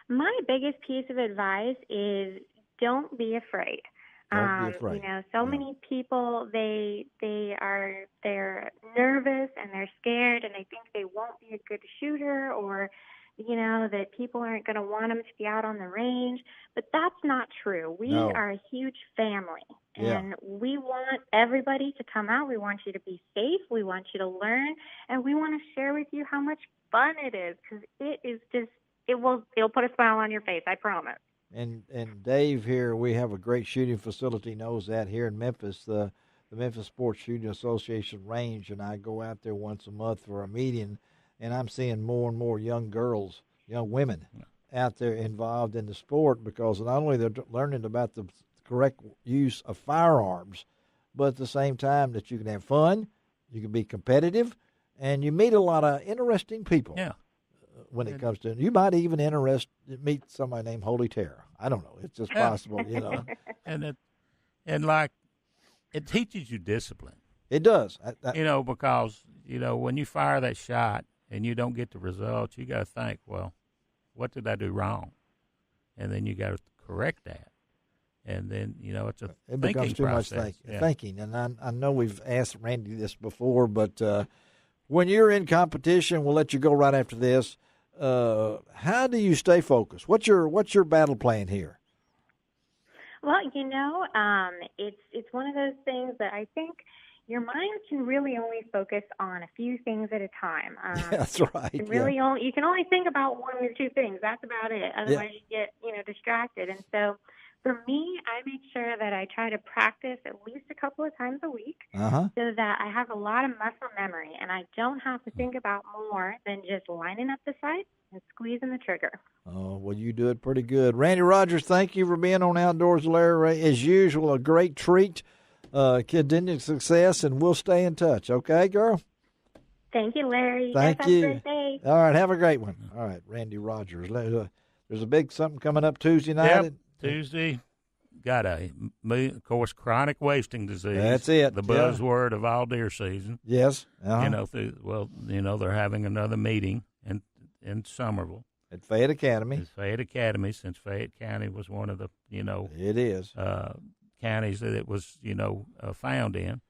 My biggest piece of advice is don't be afraid. Don't be afraid. Many people, they're nervous and they're scared and they think they won't be a good shooter or that people aren't going to want them to be out on the range. But that's not true. We are a huge family, and we want everybody to come out. We want you to be safe. We want you to learn, and we want to share with you how much fun it is because it'll put a smile on your face, I promise. And Dave here, we have a great shooting facility, knows that here in Memphis, the Memphis Sports Shooting Association range, and I go out there once a month for a meeting. And I'm seeing more and more young girls, young women out there involved in the sport because not only they're learning about the correct use of firearms, but at the same time that you can have fun, you can be competitive, and you meet a lot of interesting people. Yeah. When it comes to it. You might even meet somebody named Holy Terror. I don't know. It's just possible, And like it teaches you discipline. It does. Because, when you fire that shot and you don't get the results, you got to think, well, what did I do wrong? And then you got to correct that. And then, it's a it thinking becomes too process. much thinking. And I know we've asked Randy this before, but when you're in competition, we'll let you go right after this. How do you stay focused? What's your battle plan here? Well, it's one of those things that I think your mind can really only focus on a few things at a time. That's right. You can only think about one or two things. That's about it. Otherwise, you get distracted. And so, for me, I make sure that I try to practice at least a couple of times a week so that I have a lot of muscle memory and I don't have to think about more than just lining up the sights and squeezing the trigger. Oh, well, you do it pretty good. Randy Rogers, thank you for being on Outdoors with Larry Rea. As usual, a great treat. Continued success, and we'll stay in touch. Okay, girl? Thank you, Larry. Thank you. Have a great day. All right, have a great one. All right, Randy Rogers. There's a big something coming up Tuesday night. Yep. Tuesday, got of course, chronic wasting disease. That's it. The buzzword of all deer season. Yes. They're having another meeting in Somerville. At Fayette Academy. Since Fayette County was one of the, it is. Counties that it was, found in.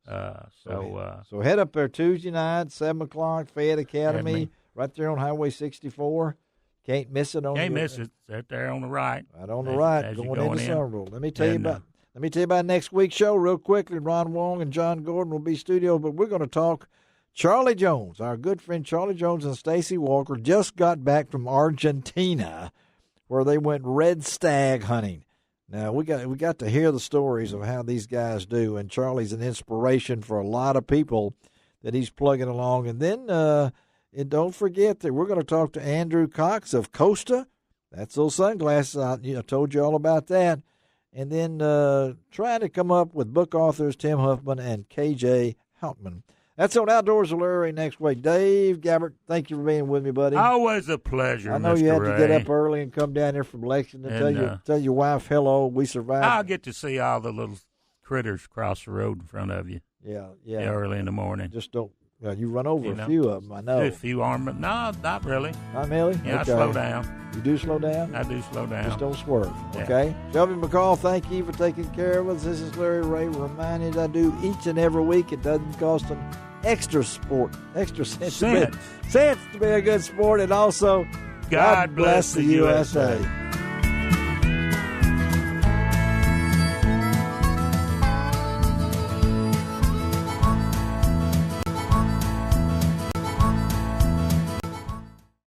So head up there Tuesday night, 7 o'clock, Fayette Academy, right there on Highway 64. Can't miss it. Can't miss it. It's right there on the right. Right on the right, going into Somerville. Let me tell you about next week's show real quickly. Ron Wong and John Gordon will be studio, but we're going to talk Charlie Jones. Our good friend Charlie Jones and Stacy Walker just got back from Argentina, where they went red stag hunting. Now we got to hear the stories of how these guys do, and Charlie's an inspiration for a lot of people that he's plugging along. And then. And don't forget that we're going to talk to Andrew Cox of Costa. That's those sunglasses. I told you all about that. And then trying to come up with book authors Tim Huffman and KJ Houtman. That's on Outdoors with Larry next week. Dave Gabbert, thank you for being with me, buddy. Always a pleasure, I know Mr. you had Ray. to get up early and come down here from Lexington and tell your wife hello. We survived. I'll get to see all the little critters cross the road in front of you. Yeah. Early in the morning. Just don't. You run over a few of them, I know. A few armor. No, not really. Not really? Yeah, okay. I slow down. You do slow down? I do slow down. Just don't swerve, yeah. Okay? Shelby McCall, thank you for taking care of us. This is Larry Rea reminding you I do each and every week. It doesn't cost an extra cents to be a good sport. And also, God bless the USA.